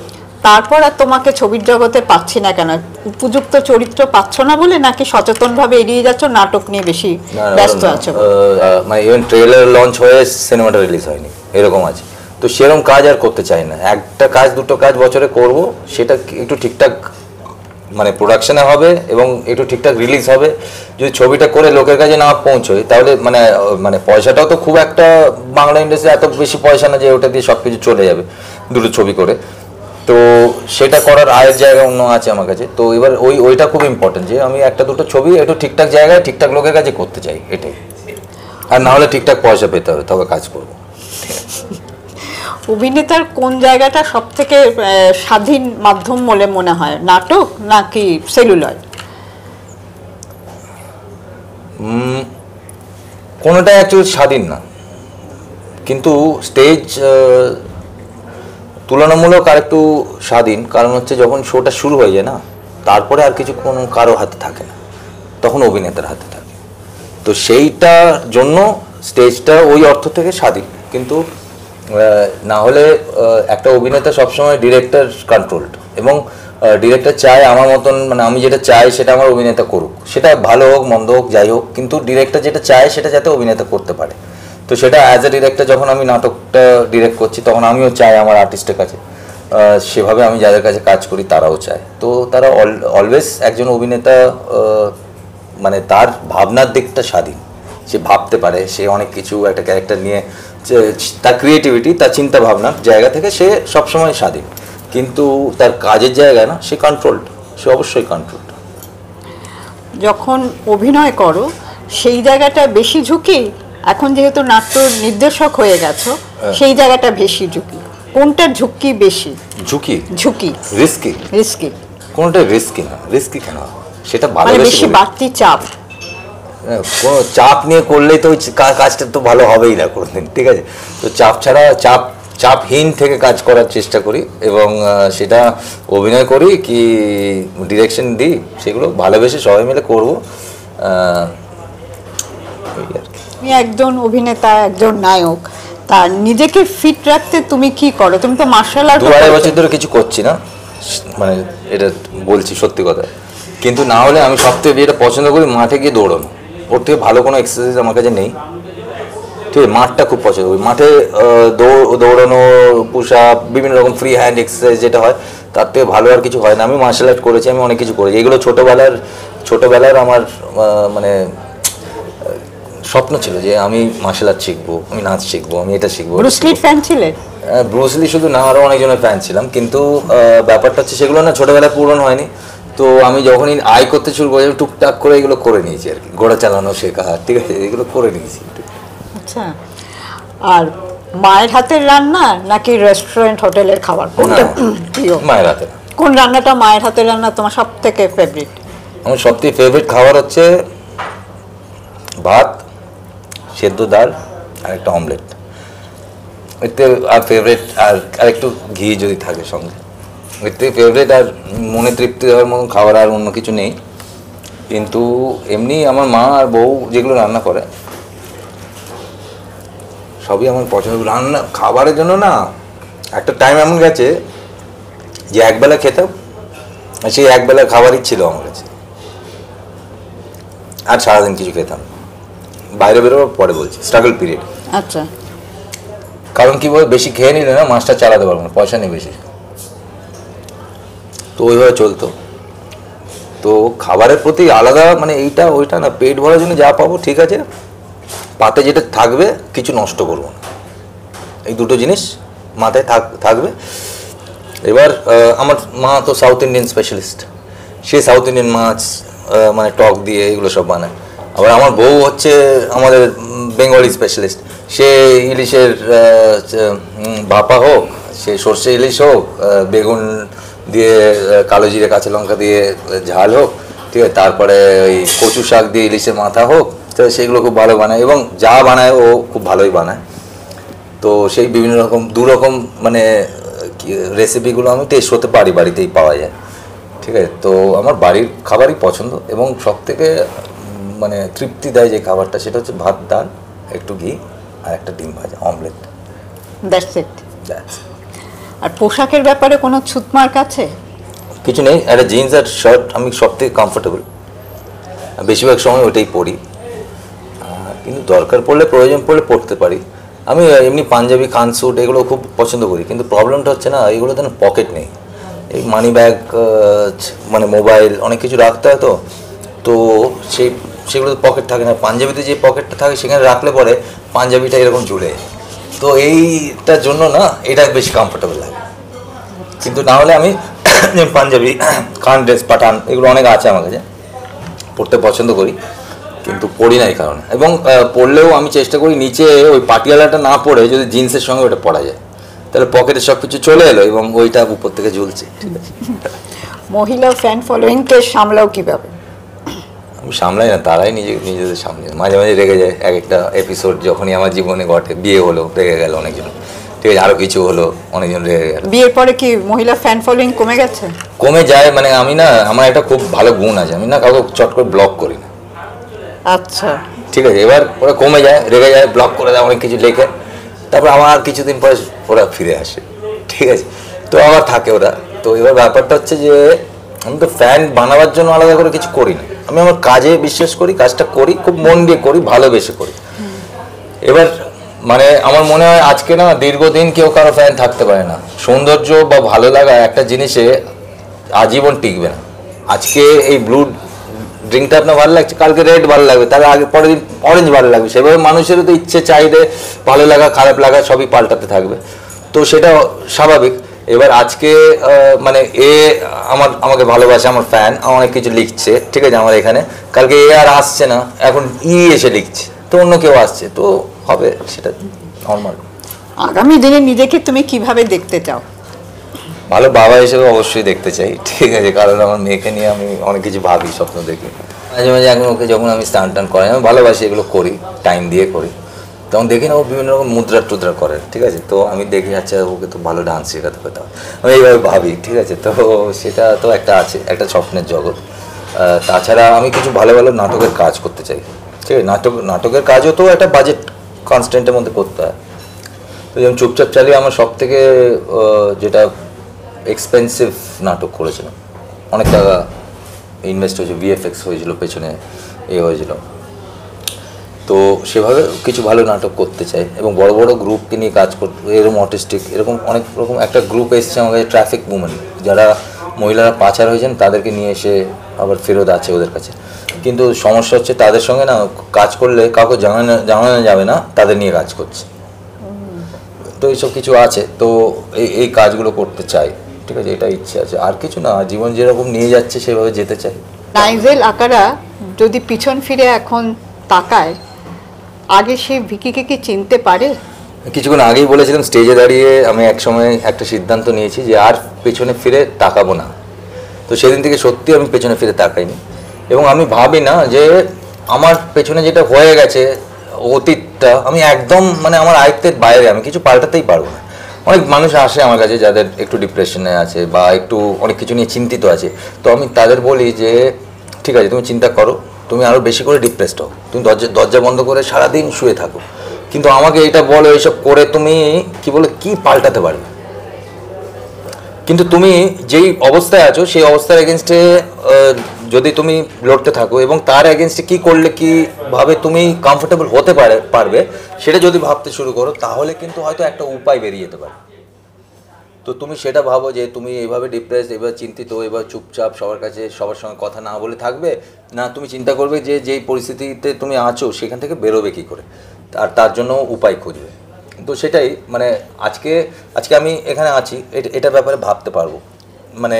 তারপর আর তোমাকে ছবির জগতে পাচ্ছি না কেন? উপযুক্ত চরিত্র পাচ্ছ না বলে, নাকি সচেতনভাবে এড়িয়ে যাচ্ছ, নাটক নিয়ে বেশি ব্যস্ত আছো? মানে ইভেন ট্রেলার লঞ্চ হয়ে সিনেমাটা রিলিজ হয়নি, এরকম আছে। তো সেরকম কাজ আর করতে চাই না। একটা কাজ দুটো কাজ বছরে করব, সেটা একটু ঠিকঠাক মানে প্রোডাকশনে হবে এবং একটু ঠিকঠাক রিলিজ হবে। যদি ছবিটা করে লোকের কাছে না পৌঁছয়, তাহলে মানে পয়সাটাও তো খুব একটা, বাংলা ইন্ডাস্ট্রি এত বেশি পয়সা না যে ওটা দিয়ে সব কিছু চলে যাবে দুটো ছবি করে। তো সেটা করার আয়ের জায়গা অন্য আছে আমার কাছে। তো এবার ওইটা খুব ইম্পর্টেন্ট যে আমি একটা দুটো ছবি একটু ঠিকঠাক জায়গায় ঠিকঠাক লোকের কাছে করতে চাই, এটাই। আর না হলে ঠিকঠাক পয়সা পেতে হবে, তবে কাজ করবো। অভিনেতার কোন জায়গাটা সব থেকে স্বাধীন মাধ্যম বলে মনে হয়, নাটক নাকি সেলুলয়েড? কোনোটা অ্যাকচুয়ালি স্বাধীন না, কিন্তু স্টেজ তুলনামূলক আর একটু স্বাধীন। কারণ হচ্ছে যখন শোটা শুরু হয়ে যায় না, তারপরে আর কিছু কোনো কারো হাতে থাকে না, তখন অভিনেতার হাতে থাকে। তো সেইটার জন্য স্টেজটা ওই অর্থ থেকে স্বাধীন। কিন্তু না হলে একটা অভিনেতা সবসময় ডিরেক্টর কন্ট্রোলড, এবং ডিরেক্টর চায় আমার মতন, মানে আমি যেটা চাই সেটা আমার অভিনেতা করুক, সেটা ভালো হোক মন্দ হোক যাই হোক, কিন্তু ডিরেক্টর যেটা চায় সেটা যাতে অভিনেতা করতে পারে। তো সেটা অ্যাজ এ ডিরেক্টর যখন আমি নাটকটা ডিরেক্ট করছি তখন আমিও চাই আমার আর্টিস্টের কাছে, সেভাবে আমি যাদের কাছে কাজ করি তারাও চায়। তো তারা অলওয়েজ একজন অভিনেতা মানে তার ভাবনার দিকটা স্বাধীন, সে ভাবতে পারে, সে অনেক কিছু একটা ক্যারেক্টার নিয়ে তার ক্রিয়েটিভিটি তার চিন্তা ভাবনার জায়গা থেকে সে সবসময় স্বাধীন, কিন্তু তার কাজের জায়গায় না, সে কন্ট্রোলড, সে অবশ্যই কন্ট্রোলড। যখন অভিনয় করো সেই জায়গাটা বেশি ঝুঁকি, এখন যেহেতু নাট্য নির্দেশক হয়ে গেছো সেই জায়গাটা বেশি ঝুঁকি, কোনটার ঝুঁকি বেশি? ঝুঁকি ঝুঁকি রিস্কি, রিস্কি কোনটা রিস্কি না, রিস্কি কেন, সেটা মানে ভালোবেসে বেশি করি। বাড়তি চাপ, কোনো চাপ নিয়ে করলেই তো ওই কাজটা তো ভালো হবেই না কোনোদিন, ঠিক আছে? তো চাপ ছাড়া, চাপহীন থেকে কাজ করার চেষ্টা করি, এবং সেটা অভিনয় করি কি ডিরেকশন দিই সেগুলো ভালোবেসে সবাই মিলে করবো, এই আর কি। তুমি একজন অভিনেতা, একজন নায়ক, তা নিজেকে ফিট রাখতে তুমি কি করো? তুমি তো মার্শাল আর্ট 2-2.5 বছর ধরে কিছু করছি না, মানে এটা বলছি সত্যি কথা, কিন্তু না হলে আমি সবথেকে যেটা পছন্দ করি মাঠে গিয়ে দৌড়ানো, ওর থেকে ভালো কোনো এক্সারসাইজ আমার কাছে নেই, ঠিক আছে? মাঠটা খুব পছন্দ করি, মাঠে দৌড়ানো, পুশ আপ, বিভিন্ন রকম ফ্রি হ্যান্ড এক্সারসাইজ যেটা হয় তার থেকে ভালো আর কিছু হয় না। আমি মার্শাল আর্ট করেছি, আমি অনেক কিছু করেছি, এগুলো ছোটোবেলার আমার মানে স্বপ্ন ছিল যে আমি মার্শাল আর্ট শিখবো, আমি নাচ শিখবো, আমি এটা শিখবো। ব্রুস লির ফ্যান ছিলে? ব্রুস লি শুধু না, আরও অনেকজনের ফ্যান ছিলাম, কিন্তু ব্যাপারটা হচ্ছে সেগুলো না ছোটোবেলায় পূরণ হয়নি। তো আমি যখনই আয় করতে শুরু করি টুকটাক করে এগুলো করে নিয়েছি আর কি, ঘোড়া চালানো শেখা, ঠিক আছে, এগুলো করে নিয়েছি। আচ্ছা, আর মায়ের হাতের রান্না নাকি রেস্টুরেন্ট হোটেলের খাবার, কোনটা প্রিয়? মায়ের হাতে। কোন রান্নাটা মায়ের হাতের রান্না তোমার সব থেকে ফেভারিট? আমার সবথেকে ফেভারিট খাবার হচ্ছে ভাত, সেদ্ধ ডাল আর একটা অমলেট, এতে আর ফেভারিট আর একটু ঘি যদি থাকে সঙ্গে, এর থেকে ফেভারিট আর মনে তৃপ্তি দেওয়ার মতন খাবার আর অন্য কিছু নেই। কিন্তু এমনি আমার মা আর বউ যেগুলো রান্না করে সবই আমার পছন্দ। রান্না খাবারের জন্য না একটা টাইম এমন গেছে যে একবেলা খেতাম, সেই একবেলা খাবারই ছিল আমার কাছে, আর সারাদিন কিছু খেতাম, বাইরে বেরোবার পরে বলছি স্ট্রাগল পিরিয়ড। আচ্ছা, কারণ কি বলে, বেশি খেয়ে নিলে না মাছটা চালাতে পারবো না, পয়সা নেই বেশি, তো ওইভাবে চলতো। তো খাবারের প্রতি আলাদা মানে এইটা ওইটা না, পেট ভরার জন্য যা পাবো ঠিক আছে, পাতে যেটা থাকবে কিছু নষ্ট করবো না, এই দুটো জিনিস মাথায় থাকবে। এবার আমার মা তো সাউথ ইন্ডিয়ান স্পেশালিস্ট, সে সাউথ ইন্ডিয়ান মাছ মানে টক দিয়ে এগুলো সব বানায়। আবার আমার বউ হচ্ছে আমাদের বেঙ্গলি স্পেশালিস্ট, সে ইলিশের ভাপা হোক, সে সর্ষে ইলিশ হোক, বেগুন দিয়ে কালো জিরে কাঁচা লঙ্কা দিয়ে ঝাল হোক, ঠিক আছে, তারপরে ওই কচু শাক দিয়ে ইলিশের মাথা হোক, তো সেগুলো খুব ভালো বানায়, এবং যা বানায় ও খুব ভালোই বানায়। তো সেই বিভিন্ন রকম দুরকম মানে রেসিপিগুলো আমি টেস্ট করতে পারি, বাড়িতেই পাওয়া যায়, ঠিক আছে। তো আমার বাড়ির খাবারই পছন্দ, এবং সবথেকে মানে তৃপ্তি দেয় যে খাবারটা সেটা হচ্ছে ভাত, ডাল, একটু ঘি আর একটা ডিম ভাজা, অমলেট, দ্যাটস ইট। দ্যাটস। আর পোশাকের ব্যাপারে কোনো ছুতমার্ক আছে? কিছু নেই, একটা জিন্স আর শার্ট আমি সবথেকে কমফোর্টেবল, বেশিরভাগ সময় ওটাই পরি, কিন্তু দরকার পড়লে প্রয়োজন পড়লে পড়তে পারি। আমি এমনি পাঞ্জাবি, খান স্যুট এগুলো খুব পছন্দ করি, কিন্তু প্রবলেমটা হচ্ছে না এগুলোতে না পকেট নেই, এই মানি ব্যাগ মানে মোবাইল অনেক কিছু রাখতে হয়, তো সেগুলোতে পকেট থাকে না। পাঞ্জাবিতে যে পকেটটা থাকে সেখানে রাখলে পরে পাঞ্জাবিটা এরকম ঝুলে, তো এইটার জন্য না এটা বেশি কমফোর্টেবল লাগে। কিন্তু না হলে আমি পাঞ্জাবি, খান ড্রেস, পাঠান এগুলো অনেক আছে আমার কাছে, পড়তে পছন্দ করি, কিন্তু পড়ি না এই কারণে। এবং পড়লেও আমি চেষ্টা করি নিচে ওই পাটিয়ালাটা না পড়ে যদি জিন্সের সঙ্গে ওটা পরা যায়, তাহলে পকেটে সব কিছু চলে এলো এবং ওইটা উপর থেকে ঝুলছে, ঠিক আছে। মহিলা ফ্যান ফলোয়িংকে সামলাও কিভাবে? আমি সামলাই না, তারাই নিজেদের সামনে মাঝে মাঝে রেগে যায়। এক একটা এপিসোড যখনই আমার জীবনে ঘটে, বিয়ে হলো রেগে গেল অনেকজন, ঠিক আছে, আরও কিছু হলো অনেকজন রেগে গেল। বিয়ের পরে কি মহিলা ফ্যান ফলোয়িং কমে গেছে? কমে যায়, মানে আমি না, আমার একটা খুব ভালো গুণ আছে, আমি না কাউকে চট করে ব্লক করি না। আচ্ছা, ঠিক আছে, এবার ওরা কমে যায়, রেগে যায়, ব্লক করে দেয় অনেক কিছু লেখে, তারপর আমার কিছুদিন পরে ওরা ফিরে আসে, ঠিক আছে, তো আবার থাকে ওরা। তো তো এবার ব্যাপারটা হচ্ছে যে আমি তো ফ্যান বানাবার জন্য আলাদা করে কিছু করি না, আমি আমার কাজে বিশ্বাস করি, কাজটা করি, খুব মন দিয়ে করি, ভালোবেসে করি। এবার মানে আমার মনে হয় আজকে না দীর্ঘদিন কেউ কারো ফ্যান থাকতে পারে না। সৌন্দর্য বা ভালো লাগা একটা জিনিসে আজীবন টিকবে না। আজকে এই ব্লু ড্রিঙ্কটা আপনার ভালো লাগছে, কালকে রেড ভালো লাগবে, তার আগে পরের দিন অরেঞ্জ ভালো লাগবে। সেভাবে মানুষেরও তো ইচ্ছে চাহিদা, ভালো লাগা খারাপ লাগা সবই পাল্টাতে থাকবে, তো সেটা স্বাভাবিক। এবার আজকে মানে আমাকে ভালোবাসে, আমার ফ্যান, অনেক কিছু লিখছে, ঠিক আছে আমার এখানে, কালকে আর আসছে না, এখন এসে লিখছে, তো অন্য কেউ আসছে, তো হবে, সেটা নর্মাল। আগামী দিনে নিজেকে তুমি কিভাবে দেখতে চাও? ভালো বাবা হিসেবে অবশ্যই দেখতে চাই, ঠিক আছে, কারণ আমার মেয়েকে নিয়ে আমি অনেক কিছু ভাবি, স্বপ্ন দেখি মাঝে মাঝে। এখন ওকে যখন আমি স্টান টান করাই, আমি ভালোবাসি, এগুলো করি, টাইম দিয়ে করি, তখন দেখি না ও বিভিন্ন রকম মুদ্রা টুদ্রা করে, ঠিক আছে, তো আমি দেখি আচ্ছা ওকে তো ভালো ডান্স শেখাতে হতো, আমি এইভাবে ভাবি, ঠিক আছে, তো সেটা তো একটা আছে, একটা স্বপ্নের জগৎ। তাছাড়া আমি কিছু ভালো ভালো নাটকের কাজ করতে চাই, ঠিক আছে, নাটকের কাজও তো একটা বাজেট কনস্ট্যান্টের মধ্যে করতে হয়। তো যেমন চুপচাপ চালিয়ে আমার সব থেকে যেটা এক্সপেন্সিভ নাটক করেছিলাম, অনেক টাকা ইনভেস্ট হয়েছে, ভিএফএক্স হয়েছিল পেছনে, হয়েছিল। তো সেভাবে কিছু ভালো নাটক করতে চাই এবং বড় বড় গ্রুপকে নিয়ে কাজ করতে, এরকম অটিস্টিক, এরকম অনেক রকম একটা গ্রুপ এসছে আমার কাছে, ট্রাফিক উমেন, যারা মহিলারা পাচার হয়েছেন তাদেরকে নিয়ে এসে আবার ফেরত আছে ওদের কাছে। কিন্তু সমস্যা হচ্ছে তাদের সঙ্গে না কাজ করলে কাউকে জানানো যাবে না তাদের নিয়ে কাজ করছে, তো এইসব কিছু আছে, তো এই কাজগুলো করতে চাই, ঠিক আছে, এটা ইচ্ছে আছে, আর কিছু না, জীবন যেরকম নিয়ে যাচ্ছে সেভাবে যেতে চাই। নাইজেল আকারা যদি পিছন ফিরে এখন তাকায়, আগে সে ভিকিকে কি চিনতে পারে? কিছুক্ষণ আগেই বলেছিলাম, স্টেজে দাঁড়িয়ে আমি এক সময় একটা সিদ্ধান্ত নিয়েছি যে আর পেছনে ফিরে তাকাবো না, তো সেদিন থেকে সত্যি আমি পেছনে ফিরে তাকাইনি। এবং আমি ভাবি না যে আমার পেছনে যেটা হয়ে গেছে অতীতটা, আমি একদম মানে আমার আয়ত্তের বাইরে, আমি কিছু পাল্টাতেই পারবো না। অনেক মানুষ আসে আমার কাছে যাদের একটু ডিপ্রেশনে আছে বা একটু অনেক কিছু নিয়ে চিন্তিত আছে, তো আমি তাদের বলি যে ঠিক আছে, তুমি চিন্তা করো, তুমি আরও বেশি করে ডিপ্রেসড হও, তুমি দরজা বন্ধ করে সারাদিন শুয়ে থাকো, কিন্তু আমাকে এটা বলো এইসব করে তুমি কি পাল্টাতে পারবে? কিন্তু তুমি যেই অবস্থায় আছো সেই অবস্থার এগেনস্টে যদি তুমি লড়তে থাকো এবং তার এগেনস্টে কি করলে কিভাবে তুমি কমফোর্টেবল হতে পারবে সেটা যদি ভাবতে শুরু করো, তাহলে কিন্তু হয়তো একটা উপায় বেরিয়ে যেতে পারে। তো তুমি সেটা ভাবো যে তুমি এইভাবে ডিপ্রেস, এবার চিন্তিত, এবার চুপচাপ সবার কাছে সবার সঙ্গে কথা না বলে থাকবে, না তুমি চিন্তা করবে যে যেই পরিস্থিতিতে তুমি আছো সেখান থেকে বেরোবে কী করে, আর তার জন্য উপায় খুঁজবে। তো সেটাই মানে আজকে আমি এখানে আছি, এটা ব্যাপারে ভাবতে পারবো, মানে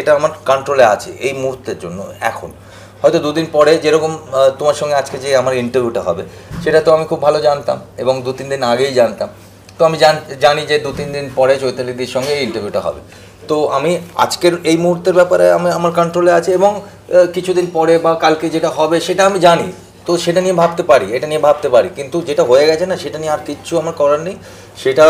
এটা আমার কন্ট্রোলে আছে এই মুহূর্তের জন্য। এখন হয়তো দুদিন পরে যেরকম তোমার সঙ্গে আজকে যে আমার ইন্টারভিউটা হবে সেটা তো আমি খুব ভালো জানতাম এবং 2-3 দিন আগেই জানতাম, তো আমি জানি যে 2-3 দিন পরে চৈতালিদির সঙ্গে এই ইন্টারভিউটা হবে। তো আমি আজকের এই মুহূর্তের ব্যাপারে আমার কন্ট্রোলে আছে এবং কিছুদিন পরে বা কালকে যেটা হবে সেটা আমি জানি, তো সেটা নিয়ে ভাবতে পারি, এটা নিয়ে ভাবতে পারি, কিন্তু যেটা হয়ে গেছে না সেটা নিয়ে আর কিচ্ছু আমার করার নেই। সেটা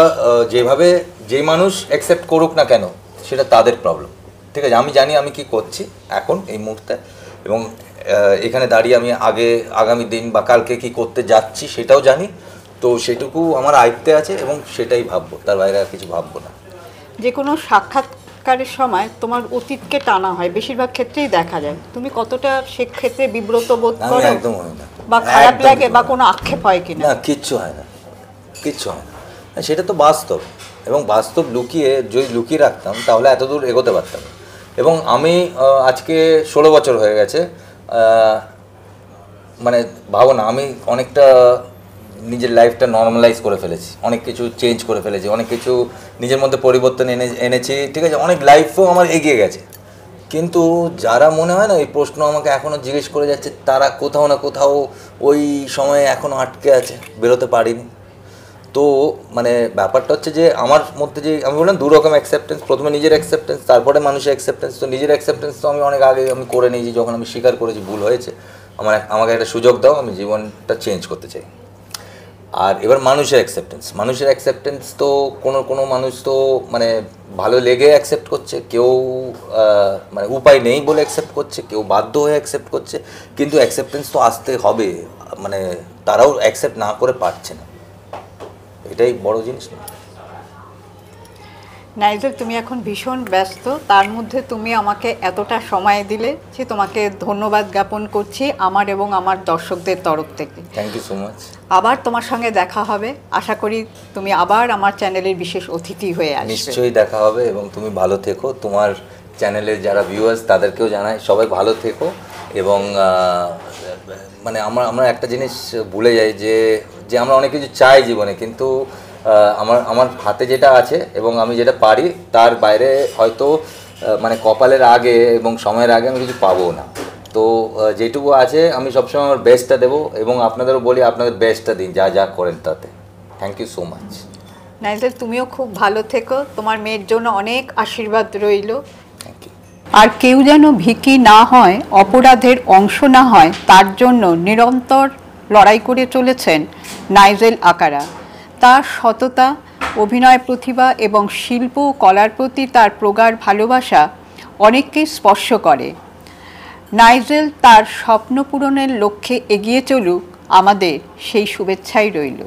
যেভাবে যে মানুষ অ্যাকসেপ্ট করুক না কেন সেটা তাদের প্রবলেম, ঠিক আছে। আমি জানি আমি কি করছি এখন এই মুহূর্তে, এবং এখানে দাঁড়িয়ে আমি আগামী দিন বা কালকে কি করতে যাচ্ছি সেটাও জানি, তো সেটুকু আমার আয়ত্তে আছে এবং সেটাই ভাববো, তার বাইরে আর কিছু ভাববো না। যে কোনো সাক্ষাৎকারের সময় তোমার অতীতকে টানা হয়, বেশিরভাগ ক্ষেত্রেই দেখা যায়, তুমি কতটা সেক্ষেত্রে বিব্রত বোধ করো? একদম হয় না, বা খারাপ লাগে বা কোনো আক্ষেপ হয় কিনা? না, কিচ্ছু হয় না, কিচ্ছু হয় না, সেটা তো বাস্তব, এবং বাস্তব যদি লুকিয়ে রাখতাম তাহলে এত দূর এগোতে পারতাম। এবং আমি আজকে 16 বছর হয়ে গেছে, মানে ভাবো না, আমি অনেকটা নিজের লাইফটা নর্মালাইজ করে ফেলেছি, অনেক কিছু চেঞ্জ করে ফেলেছি, অনেক কিছু নিজের মধ্যে পরিবর্তন এনেছি, ঠিক আছে, অনেক লাইফও আমার এগিয়ে গেছে। কিন্তু যারা মনে হয় না এই প্রশ্ন আমাকে এখনও জিজ্ঞেস করে যাচ্ছে, তারা কোথাও না কোথাও ওই সময়ে এখনও আটকে আছে, বেরোতে পারিনি। তো মানে ব্যাপারটা হচ্ছে যে আমার মধ্যে যে আমি বললাম 2 রকম অ্যাকসেপ্টেন্স, প্রথমে নিজের অ্যাকসেপ্টেন্স, তারপরে মানুষের অ্যাকসেপ্টেন্স। তো নিজের অ্যাকসেপ্টেন্স তো আমি অনেক আগে আমি করে নিয়েছি, যখন আমি স্বীকার করেছি ভুল হয়েছে, আমাকে একটা সুযোগ দাও, আমি জীবনটা চেঞ্জ করতে চাই। আর এবার মানুষের অ্যাকসেপ্টেন্স তো কোনো মানুষ তো মানে ভালো লেগে অ্যাকসেপ্ট করছে, কেউ মানে উপায় নেই বলে অ্যাকসেপ্ট করছে, কেউ বাধ্য হয়ে অ্যাকসেপ্ট করছে, কিন্তু অ্যাকসেপ্টেন্স তো আসতে হবে, মানে তারাও অ্যাকসেপ্ট না করে পারছে না, এটাই বড় জিনিস না। নাইজেল, তুমি এখন ভীষণ ব্যস্ত, তার মধ্যে তুমি আমাকে এতটা সময় দিলে যে তোমাকে ধন্যবাদ জ্ঞাপন করছি আমার এবং আমার দর্শকদের তরফ থেকে। Thank you so much. আবার তোমার সঙ্গে দেখা হবে, আশা করি তুমি আবার আমার চ্যানেলের বিশেষ অতিথি হয়ে আসবে। নিশ্চয়ই দেখা হবে, এবং তুমি ভালো থেকো। তোমার চ্যানেলের যারা ভিউয়ার্স তাদেরকেও জানাই সবাই ভালো থেকো। এবং মানে আমরা একটা জিনিস ভুলে যাই যে যে আমরা অনেক কিছু চাই জীবনে, কিন্তু আমার হাতে যেটা আছে এবং আমি যেটা পারি তার বাইরে হয়তো মানে কপালের আগে এবং সময়ের আগে আমি কিছু পাবো না। তো যেটুকু আছে আমি সবসময় আমার বেস্টটা দেবো, এবং আপনাদেরও বলি আপনাদের বেস্টটা দিন যা যা করেন তাতে। Thank you so much. Nigel, তুমিও খুব ভালো থেকো, তোমার মেয়ের জন্য অনেক আশীর্বাদ রইল। Thank you. আর কেউ যেন ভিকি না হয়, অপরাধের অংশ না হয়, তার জন্য নিরন্তর লড়াই করে চলেছেন নাইজেল আকারা। তার সততা, অভিনয় প্রতিভা এবং শিল্প ও কলার প্রতি তার প্রগাঢ় ভালোবাসা অনেককেই স্পর্শ করে। নাইজেল তার স্বপ্ন পূরণের লক্ষ্যে এগিয়ে চলুক, আমাদের সেই শুভেচ্ছাই রইল।